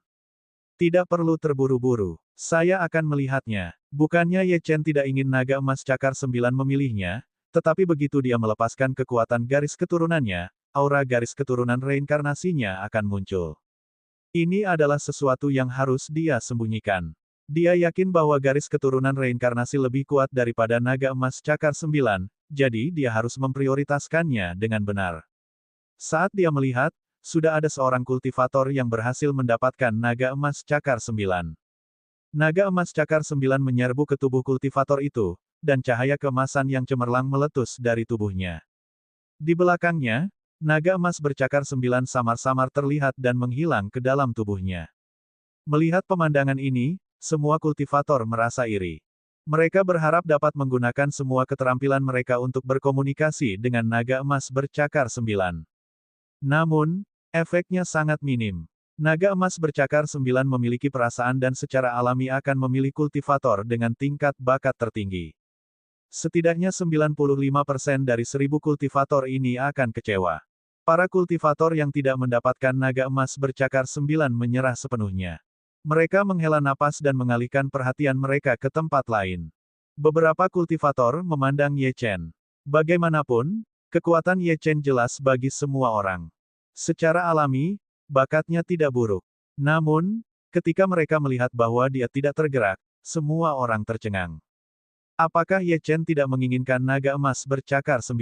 Tidak perlu terburu-buru. Saya akan melihatnya. Bukannya Ye Chen tidak ingin naga emas cakar 9 memilihnya, tetapi begitu dia melepaskan kekuatan garis keturunannya, aura garis keturunan reinkarnasinya akan muncul. Ini adalah sesuatu yang harus dia sembunyikan. Dia yakin bahwa garis keturunan reinkarnasi lebih kuat daripada naga emas cakar 9, jadi dia harus memprioritaskannya dengan benar. Saat dia melihat, sudah ada seorang kultivator yang berhasil mendapatkan naga emas cakar 9. Naga emas cakar 9 menyerbu ke tubuh kultivator itu, dan cahaya keemasan yang cemerlang meletus dari tubuhnya. Di belakangnya, naga emas bercakar 9 samar-samar terlihat dan menghilang ke dalam tubuhnya. Melihat pemandangan ini, semua kultivator merasa iri. Mereka berharap dapat menggunakan semua keterampilan mereka untuk berkomunikasi dengan naga emas bercakar 9. Namun, efeknya sangat minim. Naga emas bercakar 9 memiliki perasaan dan secara alami akan memilih kultivator dengan tingkat bakat tertinggi. Setidaknya 95% dari 1000 kultivator ini akan kecewa. Para kultivator yang tidak mendapatkan naga emas bercakar 9 menyerah sepenuhnya. Mereka menghela napas dan mengalihkan perhatian mereka ke tempat lain. Beberapa kultivator memandang Ye Chen. Bagaimanapun, kekuatan Ye Chen jelas bagi semua orang. Secara alami, bakatnya tidak buruk. Namun, ketika mereka melihat bahwa dia tidak tergerak, semua orang tercengang. Apakah Ye Chen tidak menginginkan naga emas bercakar 9?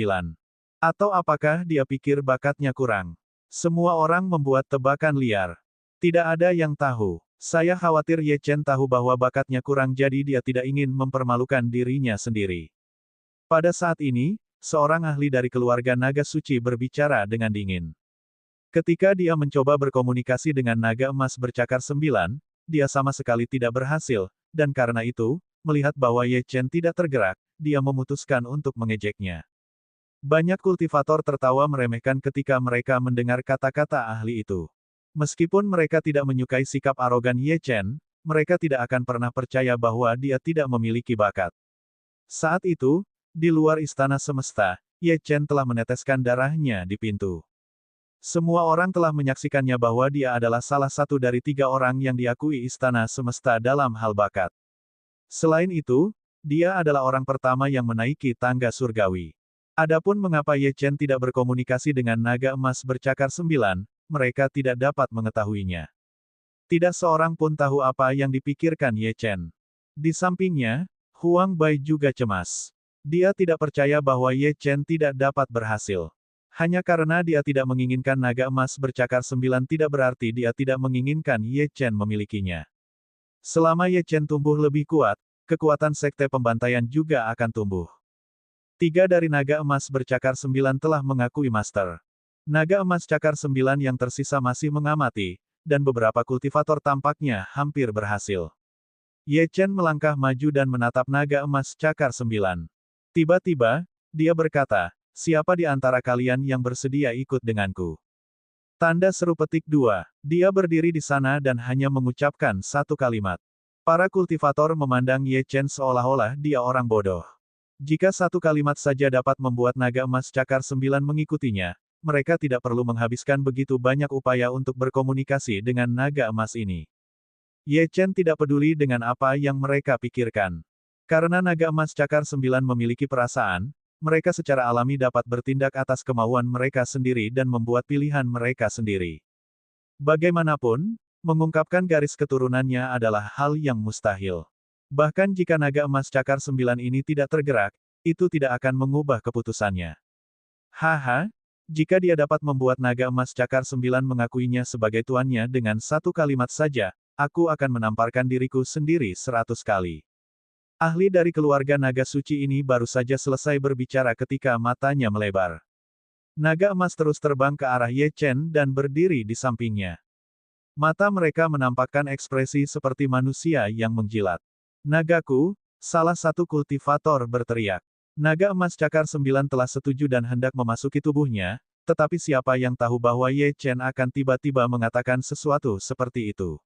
Atau apakah dia pikir bakatnya kurang? Semua orang membuat tebakan liar. Tidak ada yang tahu. Saya khawatir Ye Chen tahu bahwa bakatnya kurang jadi dia tidak ingin mempermalukan dirinya sendiri. Pada saat ini, seorang ahli dari keluarga naga suci berbicara dengan dingin. Ketika dia mencoba berkomunikasi dengan naga emas bercakar 9, dia sama sekali tidak berhasil, dan karena itu, melihat bahwa Ye Chen tidak tergerak, dia memutuskan untuk mengejeknya. Banyak kultivator tertawa meremehkan ketika mereka mendengar kata-kata ahli itu. Meskipun mereka tidak menyukai sikap arogan Ye Chen, mereka tidak akan pernah percaya bahwa dia tidak memiliki bakat. Saat itu, di luar istana semesta, Ye Chen telah meneteskan darahnya di pintu. Semua orang telah menyaksikannya bahwa dia adalah salah satu dari 3 orang yang diakui istana semesta dalam hal bakat. Selain itu, dia adalah orang pertama yang menaiki tangga surgawi. Adapun mengapa Ye Chen tidak berkomunikasi dengan naga emas bercakar 9, mereka tidak dapat mengetahuinya. Tidak seorang pun tahu apa yang dipikirkan Ye Chen. Di sampingnya, Huang Bai juga cemas. Dia tidak percaya bahwa Ye Chen tidak dapat berhasil. Hanya karena dia tidak menginginkan naga emas bercakar 9 tidak berarti dia tidak menginginkan Ye Chen memilikinya. Selama Ye Chen tumbuh lebih kuat, kekuatan sekte pembantaian juga akan tumbuh. 3 dari naga emas bercakar 9 telah mengakui master. Naga emas cakar 9 yang tersisa masih mengamati, dan beberapa kultivator tampaknya hampir berhasil. Ye Chen melangkah maju dan menatap naga emas cakar 9. Tiba-tiba, dia berkata, "Siapa di antara kalian yang bersedia ikut denganku?" Tanda seru petik 2. Dia berdiri di sana dan hanya mengucapkan satu kalimat. Para kultivator memandang Ye Chen seolah-olah dia orang bodoh. Jika satu kalimat saja dapat membuat naga emas cakar 9 mengikutinya, mereka tidak perlu menghabiskan begitu banyak upaya untuk berkomunikasi dengan naga emas ini. Ye Chen tidak peduli dengan apa yang mereka pikirkan. Karena naga emas cakar 9 memiliki perasaan, mereka secara alami dapat bertindak atas kemauan mereka sendiri dan membuat pilihan mereka sendiri. Bagaimanapun, mengungkapkan garis keturunannya adalah hal yang mustahil. Bahkan jika naga emas cakar 9 ini tidak tergerak, itu tidak akan mengubah keputusannya. Haha, jika dia dapat membuat naga emas cakar 9 mengakuinya sebagai tuannya dengan satu kalimat saja, aku akan menamparkan diriku sendiri 100 kali. Ahli dari keluarga naga suci ini baru saja selesai berbicara ketika matanya melebar. Naga emas terus terbang ke arah Ye Chen dan berdiri di sampingnya. Mata mereka menampakkan ekspresi seperti manusia yang menjilat. Nagaku, salah satu kultivator berteriak. Naga emas cakar 9 telah setuju dan hendak memasuki tubuhnya, tetapi siapa yang tahu bahwa Ye Chen akan tiba-tiba mengatakan sesuatu seperti itu.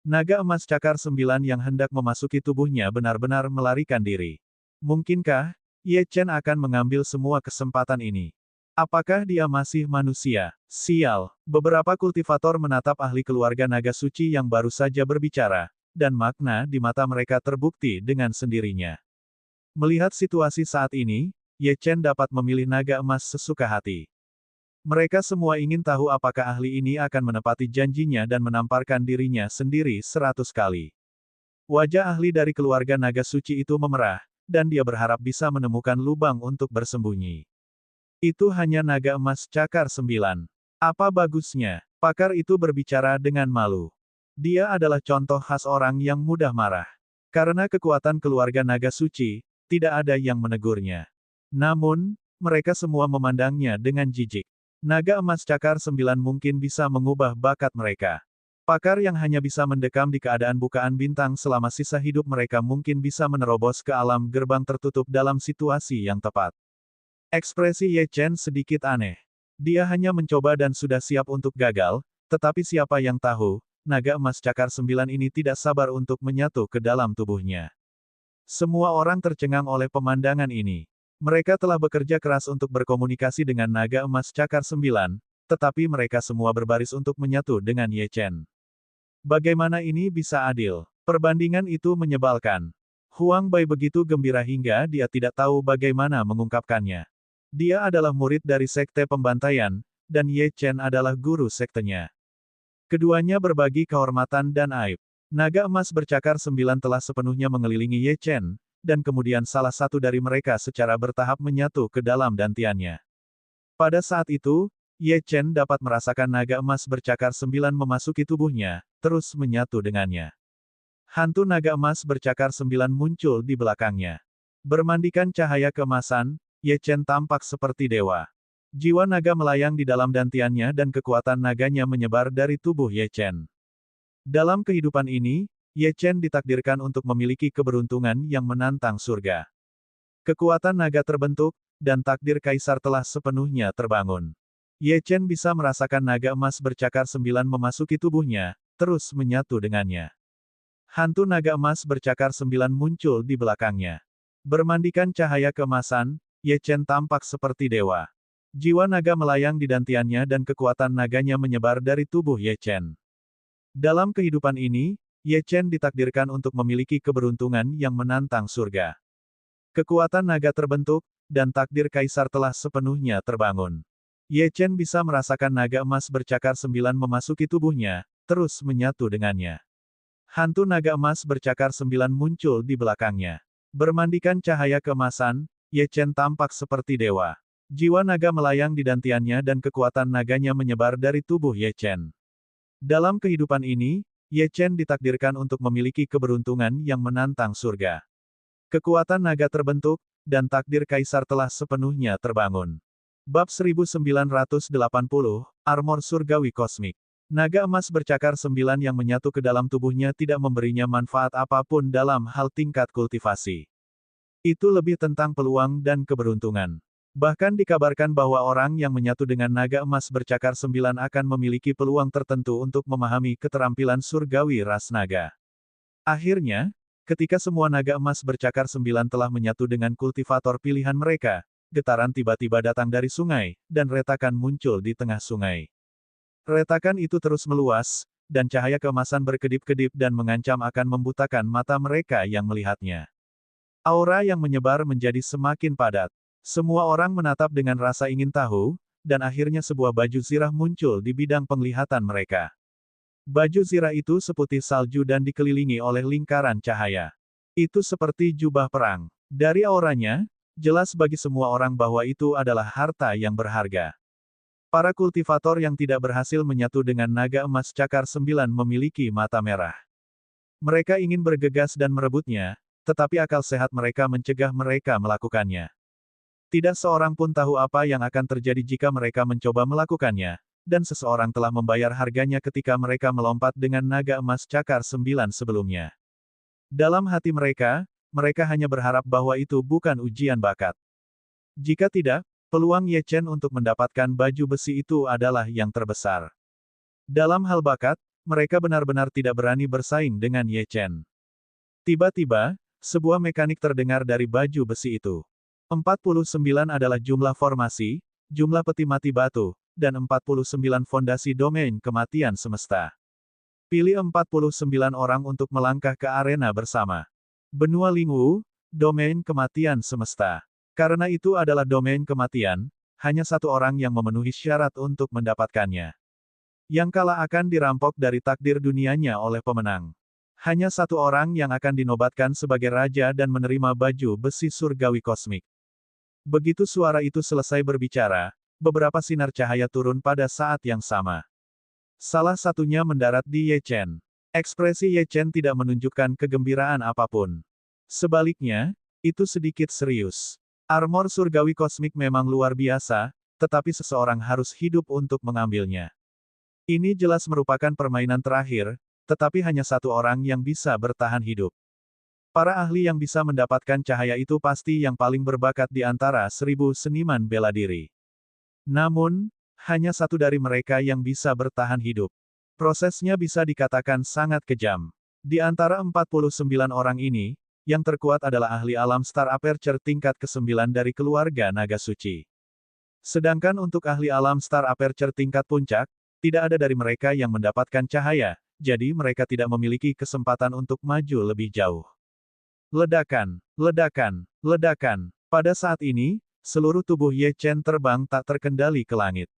Naga emas cakar 9 yang hendak memasuki tubuhnya benar-benar melarikan diri. Mungkinkah Ye Chen akan mengambil semua kesempatan ini? Apakah dia masih manusia? Sial, beberapa kultivator menatap ahli keluarga naga suci yang baru saja berbicara, dan makna di mata mereka terbukti dengan sendirinya. Melihat situasi saat ini, Ye Chen dapat memilih naga emas sesuka hati. Mereka semua ingin tahu apakah ahli ini akan menepati janjinya dan menamparkan dirinya sendiri 100 kali. Wajah ahli dari keluarga naga suci itu memerah, dan dia berharap bisa menemukan lubang untuk bersembunyi. Itu hanya naga emas cakar 9. Apa bagusnya? Pakar itu berbicara dengan malu. Dia adalah contoh khas orang yang mudah marah. Karena kekuatan keluarga naga suci, tidak ada yang menegurnya. Namun, mereka semua memandangnya dengan jijik. Naga emas cakar 9 mungkin bisa mengubah bakat mereka. Pakar yang hanya bisa mendekam di keadaan bukaan bintang selama sisa hidup mereka mungkin bisa menerobos ke alam gerbang tertutup dalam situasi yang tepat. Ekspresi Ye Chen sedikit aneh. Dia hanya mencoba dan sudah siap untuk gagal, tetapi siapa yang tahu, naga emas cakar 9 ini tidak sabar untuk menyatu ke dalam tubuhnya. Semua orang tercengang oleh pemandangan ini. Mereka telah bekerja keras untuk berkomunikasi dengan naga emas cakar 9, tetapi mereka semua berbaris untuk menyatu dengan Ye Chen. Bagaimana ini bisa adil? Perbandingan itu menyebalkan. Huang Bai begitu gembira hingga dia tidak tahu bagaimana mengungkapkannya. Dia adalah murid dari sekte pembantaian, dan Ye Chen adalah guru sektenya. Keduanya berbagi kehormatan dan aib. Naga emas bercakar 9 telah sepenuhnya mengelilingi Ye Chen, dan kemudian salah satu dari mereka secara bertahap menyatu ke dalam dantiannya. Pada saat itu, Ye Chen dapat merasakan naga emas bercakar 9 memasuki tubuhnya, terus menyatu dengannya. Hantu naga emas bercakar 9 muncul di belakangnya. Bermandikan cahaya keemasan, Ye Chen tampak seperti dewa. Jiwa naga melayang di dalam dantiannya dan kekuatan naganya menyebar dari tubuh Ye Chen. Dalam kehidupan ini, Ye Chen ditakdirkan untuk memiliki keberuntungan yang menantang surga. Kekuatan naga terbentuk, dan takdir kaisar telah sepenuhnya terbangun. Ye Chen bisa merasakan naga emas bercakar 9 memasuki tubuhnya, terus menyatu dengannya. Hantu naga emas bercakar 9 muncul di belakangnya. Bermandikan cahaya keemasan, Ye Chen tampak seperti dewa. Jiwa naga melayang di dantiannya dan kekuatan naganya menyebar dari tubuh Ye Chen. Dalam kehidupan ini, Ye Chen ditakdirkan untuk memiliki keberuntungan yang menantang surga. Kekuatan naga terbentuk, dan takdir kaisar telah sepenuhnya terbangun. Ye Chen bisa merasakan naga emas bercakar 9 memasuki tubuhnya, terus menyatu dengannya. Hantu naga emas bercakar 9 muncul di belakangnya. Bermandikan cahaya keemasan, Ye Chen tampak seperti dewa. Jiwa naga melayang di dantiannya dan kekuatan naganya menyebar dari tubuh Ye Chen. Dalam kehidupan ini, Ye Chen ditakdirkan untuk memiliki keberuntungan yang menantang surga. Kekuatan naga terbentuk, dan takdir kaisar telah sepenuhnya terbangun. Bab 1980, Armor Surgawi Kosmik. Naga emas bercakar 9 yang menyatu ke dalam tubuhnya tidak memberinya manfaat apapun dalam hal tingkat kultivasi. Itu lebih tentang peluang dan keberuntungan. Bahkan dikabarkan bahwa orang yang menyatu dengan naga emas bercakar 9 akan memiliki peluang tertentu untuk memahami keterampilan surgawi ras naga. Akhirnya, ketika semua naga emas bercakar 9 telah menyatu dengan kultivator pilihan mereka, getaran tiba-tiba datang dari sungai, dan retakan muncul di tengah sungai. Retakan itu terus meluas, dan cahaya keemasan berkedip-kedip dan mengancam akan membutakan mata mereka yang melihatnya. Aura yang menyebar menjadi semakin padat. Semua orang menatap dengan rasa ingin tahu, dan akhirnya sebuah baju zirah muncul di bidang penglihatan mereka. Baju zirah itu seputih salju dan dikelilingi oleh lingkaran cahaya. Itu seperti jubah perang. Dari auranya, jelas bagi semua orang bahwa itu adalah harta yang berharga. Para kultivator yang tidak berhasil menyatu dengan naga emas cakar 9 memiliki mata merah. Mereka ingin bergegas dan merebutnya, tetapi akal sehat mereka mencegah mereka melakukannya. Tidak seorang pun tahu apa yang akan terjadi jika mereka mencoba melakukannya, dan seseorang telah membayar harganya ketika mereka melompat dengan naga emas cakar 9 sebelumnya. Dalam hati mereka, mereka hanya berharap bahwa itu bukan ujian bakat. Jika tidak, peluang Ye Chen untuk mendapatkan baju besi itu adalah yang terbesar. Dalam hal bakat, mereka benar-benar tidak berani bersaing dengan Ye Chen. Tiba-tiba, sebuah mekanik terdengar dari baju besi itu. 49 adalah jumlah formasi, jumlah peti mati batu, dan 49 fondasi domain kematian semesta. Pilih 49 orang untuk melangkah ke arena bersama. Benua Lingwu, domain kematian semesta. Karena itu adalah domain kematian, hanya satu orang yang memenuhi syarat untuk mendapatkannya. Yang kalah akan dirampok dari takdir dunianya oleh pemenang. Hanya satu orang yang akan dinobatkan sebagai raja dan menerima baju besi surgawi kosmik. Begitu suara itu selesai berbicara, beberapa sinar cahaya turun pada saat yang sama. Salah satunya mendarat di Ye Chen. Ekspresi Ye Chen tidak menunjukkan kegembiraan apapun. Sebaliknya, itu sedikit serius. Armor surgawi kosmik memang luar biasa, tetapi seseorang harus hidup untuk mengambilnya. Ini jelas merupakan permainan terakhir, tetapi hanya satu orang yang bisa bertahan hidup. Para ahli yang bisa mendapatkan cahaya itu pasti yang paling berbakat di antara 1000 seniman bela diri. Namun, hanya satu dari mereka yang bisa bertahan hidup. Prosesnya bisa dikatakan sangat kejam. Di antara 49 orang ini, yang terkuat adalah ahli alam Star Aperture tingkat ke-9 dari keluarga Naga Suci. Sedangkan untuk ahli alam Star Aperture tingkat puncak, tidak ada dari mereka yang mendapatkan cahaya, jadi mereka tidak memiliki kesempatan untuk maju lebih jauh. Ledakan, ledakan, ledakan. Pada saat ini, seluruh tubuh Ye Chen terbang tak terkendali ke langit.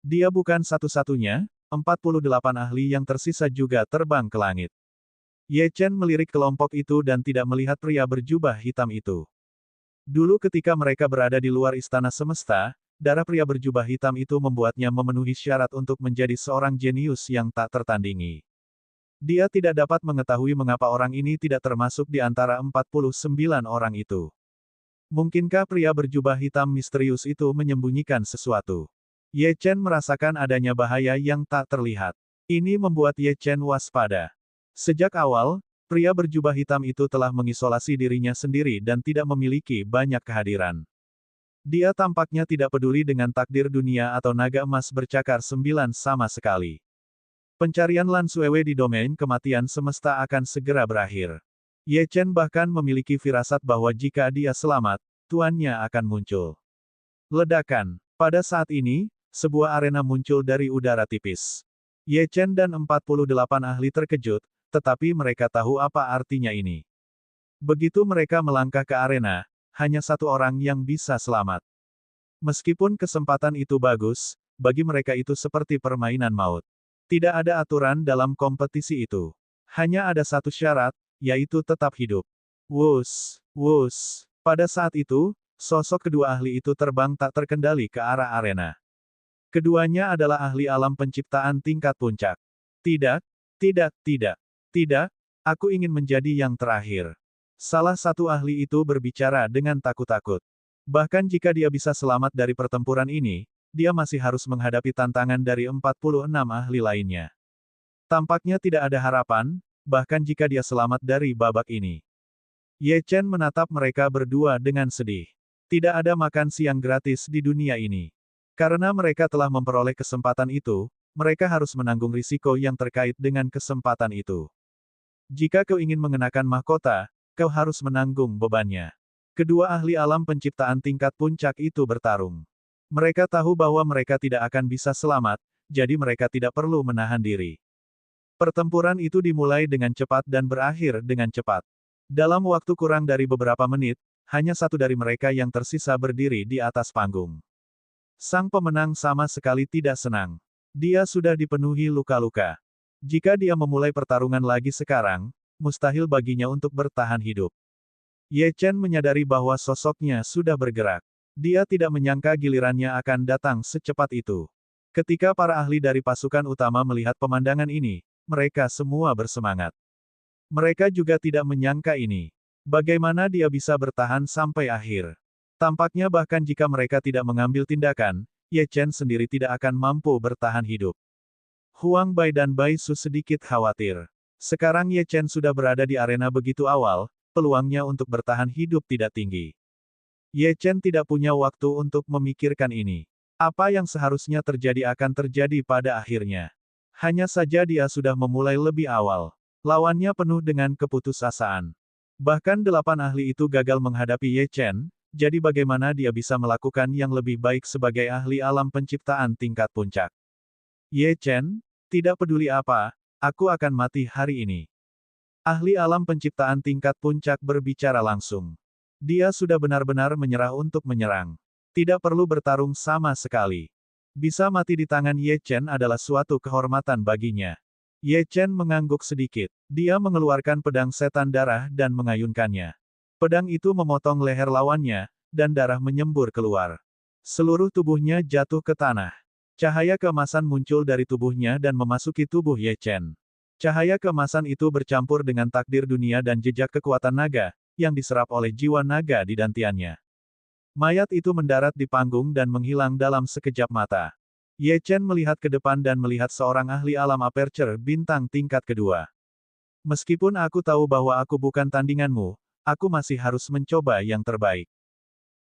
Dia bukan satu-satunya, 48 ahli yang tersisa juga terbang ke langit. Ye Chen melirik kelompok itu dan tidak melihat pria berjubah hitam itu. Dulu ketika mereka berada di luar istana semesta, darah pria berjubah hitam itu membuatnya memenuhi syarat untuk menjadi seorang jenius yang tak tertandingi. Dia tidak dapat mengetahui mengapa orang ini tidak termasuk di antara 49 orang itu. Mungkinkah pria berjubah hitam misterius itu menyembunyikan sesuatu? Ye Chen merasakan adanya bahaya yang tak terlihat. Ini membuat Ye Chen waspada. Sejak awal, pria berjubah hitam itu telah mengisolasi dirinya sendiri dan tidak memiliki banyak kehadiran. Dia tampaknya tidak peduli dengan takdir dunia atau naga emas bercakar 9 sama sekali. Pencarian Lan Suewe di domain kematian semesta akan segera berakhir. Ye Chen bahkan memiliki firasat bahwa jika dia selamat, tuannya akan muncul. Ledakan. Pada saat ini, sebuah arena muncul dari udara tipis. Ye Chen dan 48 ahli terkejut, tetapi mereka tahu apa artinya ini. Begitu mereka melangkah ke arena, hanya satu orang yang bisa selamat. Meskipun kesempatan itu bagus, bagi mereka itu seperti permainan maut. Tidak ada aturan dalam kompetisi itu. Hanya ada satu syarat, yaitu tetap hidup. Wus, wus. Pada saat itu, sosok kedua ahli itu terbang tak terkendali ke arah arena. Keduanya adalah ahli alam penciptaan tingkat puncak. Tidak, tidak, tidak, tidak, aku ingin menjadi yang terakhir. Salah satu ahli itu berbicara dengan takut-takut. Bahkan jika dia bisa selamat dari pertempuran ini, dia masih harus menghadapi tantangan dari 46 ahli lainnya. Tampaknya tidak ada harapan, bahkan jika dia selamat dari babak ini. Ye Chen menatap mereka berdua dengan sedih. Tidak ada makan siang gratis di dunia ini. Karena mereka telah memperoleh kesempatan itu, mereka harus menanggung risiko yang terkait dengan kesempatan itu. Jika kau ingin mengenakan mahkota, kau harus menanggung bebannya. Kedua ahli alam penciptaan tingkat puncak itu bertarung. Mereka tahu bahwa mereka tidak akan bisa selamat, jadi mereka tidak perlu menahan diri. Pertempuran itu dimulai dengan cepat dan berakhir dengan cepat. Dalam waktu kurang dari beberapa menit, hanya satu dari mereka yang tersisa berdiri di atas panggung. Sang pemenang sama sekali tidak senang. Dia sudah dipenuhi luka-luka. Jika dia memulai pertarungan lagi sekarang, mustahil baginya untuk bertahan hidup. Ye Chen menyadari bahwa sosoknya sudah bergerak. Dia tidak menyangka gilirannya akan datang secepat itu. Ketika para ahli dari pasukan utama melihat pemandangan ini, mereka semua bersemangat. Mereka juga tidak menyangka ini. Bagaimana dia bisa bertahan sampai akhir? Tampaknya bahkan jika mereka tidak mengambil tindakan, Ye Chen sendiri tidak akan mampu bertahan hidup. Huang Bai dan Bai Su sedikit khawatir. Sekarang Ye Chen sudah berada di arena begitu awal, peluangnya untuk bertahan hidup tidak tinggi. Ye Chen tidak punya waktu untuk memikirkan ini. Apa yang seharusnya terjadi akan terjadi pada akhirnya. Hanya saja dia sudah memulai lebih awal. Lawannya penuh dengan keputusasaan. Bahkan 8 ahli itu gagal menghadapi Ye Chen, jadi bagaimana dia bisa melakukan yang lebih baik sebagai ahli alam penciptaan tingkat puncak. Ye Chen, tidak peduli apa, aku akan mati hari ini. Ahli alam penciptaan tingkat puncak berbicara langsung. Dia sudah benar-benar menyerah untuk menyerang. Tidak perlu bertarung sama sekali. Bisa mati di tangan Ye Chen adalah suatu kehormatan baginya. Ye Chen mengangguk sedikit. Dia mengeluarkan pedang setan darah dan mengayunkannya. Pedang itu memotong leher lawannya, dan darah menyembur keluar. Seluruh tubuhnya jatuh ke tanah. Cahaya keemasan muncul dari tubuhnya dan memasuki tubuh Ye Chen. Cahaya keemasan itu bercampur dengan takdir dunia dan jejak kekuatan naga, yang diserap oleh jiwa naga di dantiannya. Mayat itu mendarat di panggung dan menghilang dalam sekejap mata. Ye Chen melihat ke depan dan melihat seorang ahli alam aperture bintang tingkat kedua. Meskipun aku tahu bahwa aku bukan tandinganmu, aku masih harus mencoba yang terbaik.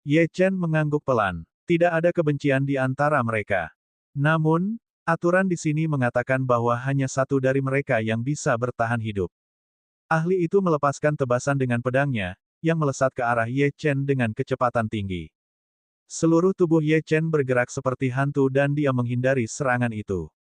Ye Chen mengangguk pelan. Tidak ada kebencian di antara mereka. Namun, aturan di sini mengatakan bahwa hanya satu dari mereka yang bisa bertahan hidup. Ahli itu melepaskan tebasan dengan pedangnya, yang melesat ke arah Ye Chen dengan kecepatan tinggi. Seluruh tubuh Ye Chen bergerak seperti hantu dan dia menghindari serangan itu.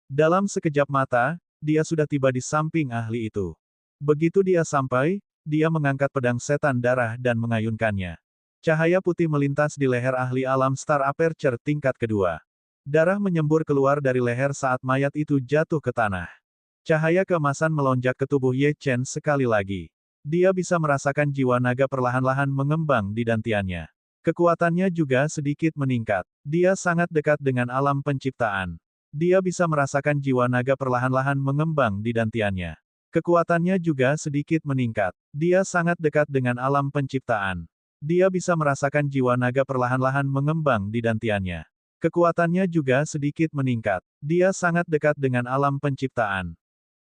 Dalam sekejap mata, dia sudah tiba di samping ahli itu. Begitu dia sampai, dia mengangkat pedang setan darah dan mengayunkannya. Cahaya putih melintas di leher ahli alam Star Aperture tingkat kedua. Darah menyembur keluar dari leher saat mayat itu jatuh ke tanah. Cahaya keemasan melonjak ke tubuh Ye Chen sekali lagi. Dia bisa merasakan jiwa naga perlahan-lahan mengembang di dantiannya. Kekuatannya juga sedikit meningkat. Dia sangat dekat dengan alam penciptaan. Dia bisa merasakan jiwa naga perlahan-lahan mengembang di dantiannya. Kekuatannya juga sedikit meningkat. Dia sangat dekat dengan alam penciptaan. Dia bisa merasakan jiwa naga perlahan-lahan mengembang di dantiannya. Kekuatannya juga sedikit meningkat. Dia sangat dekat dengan alam penciptaan.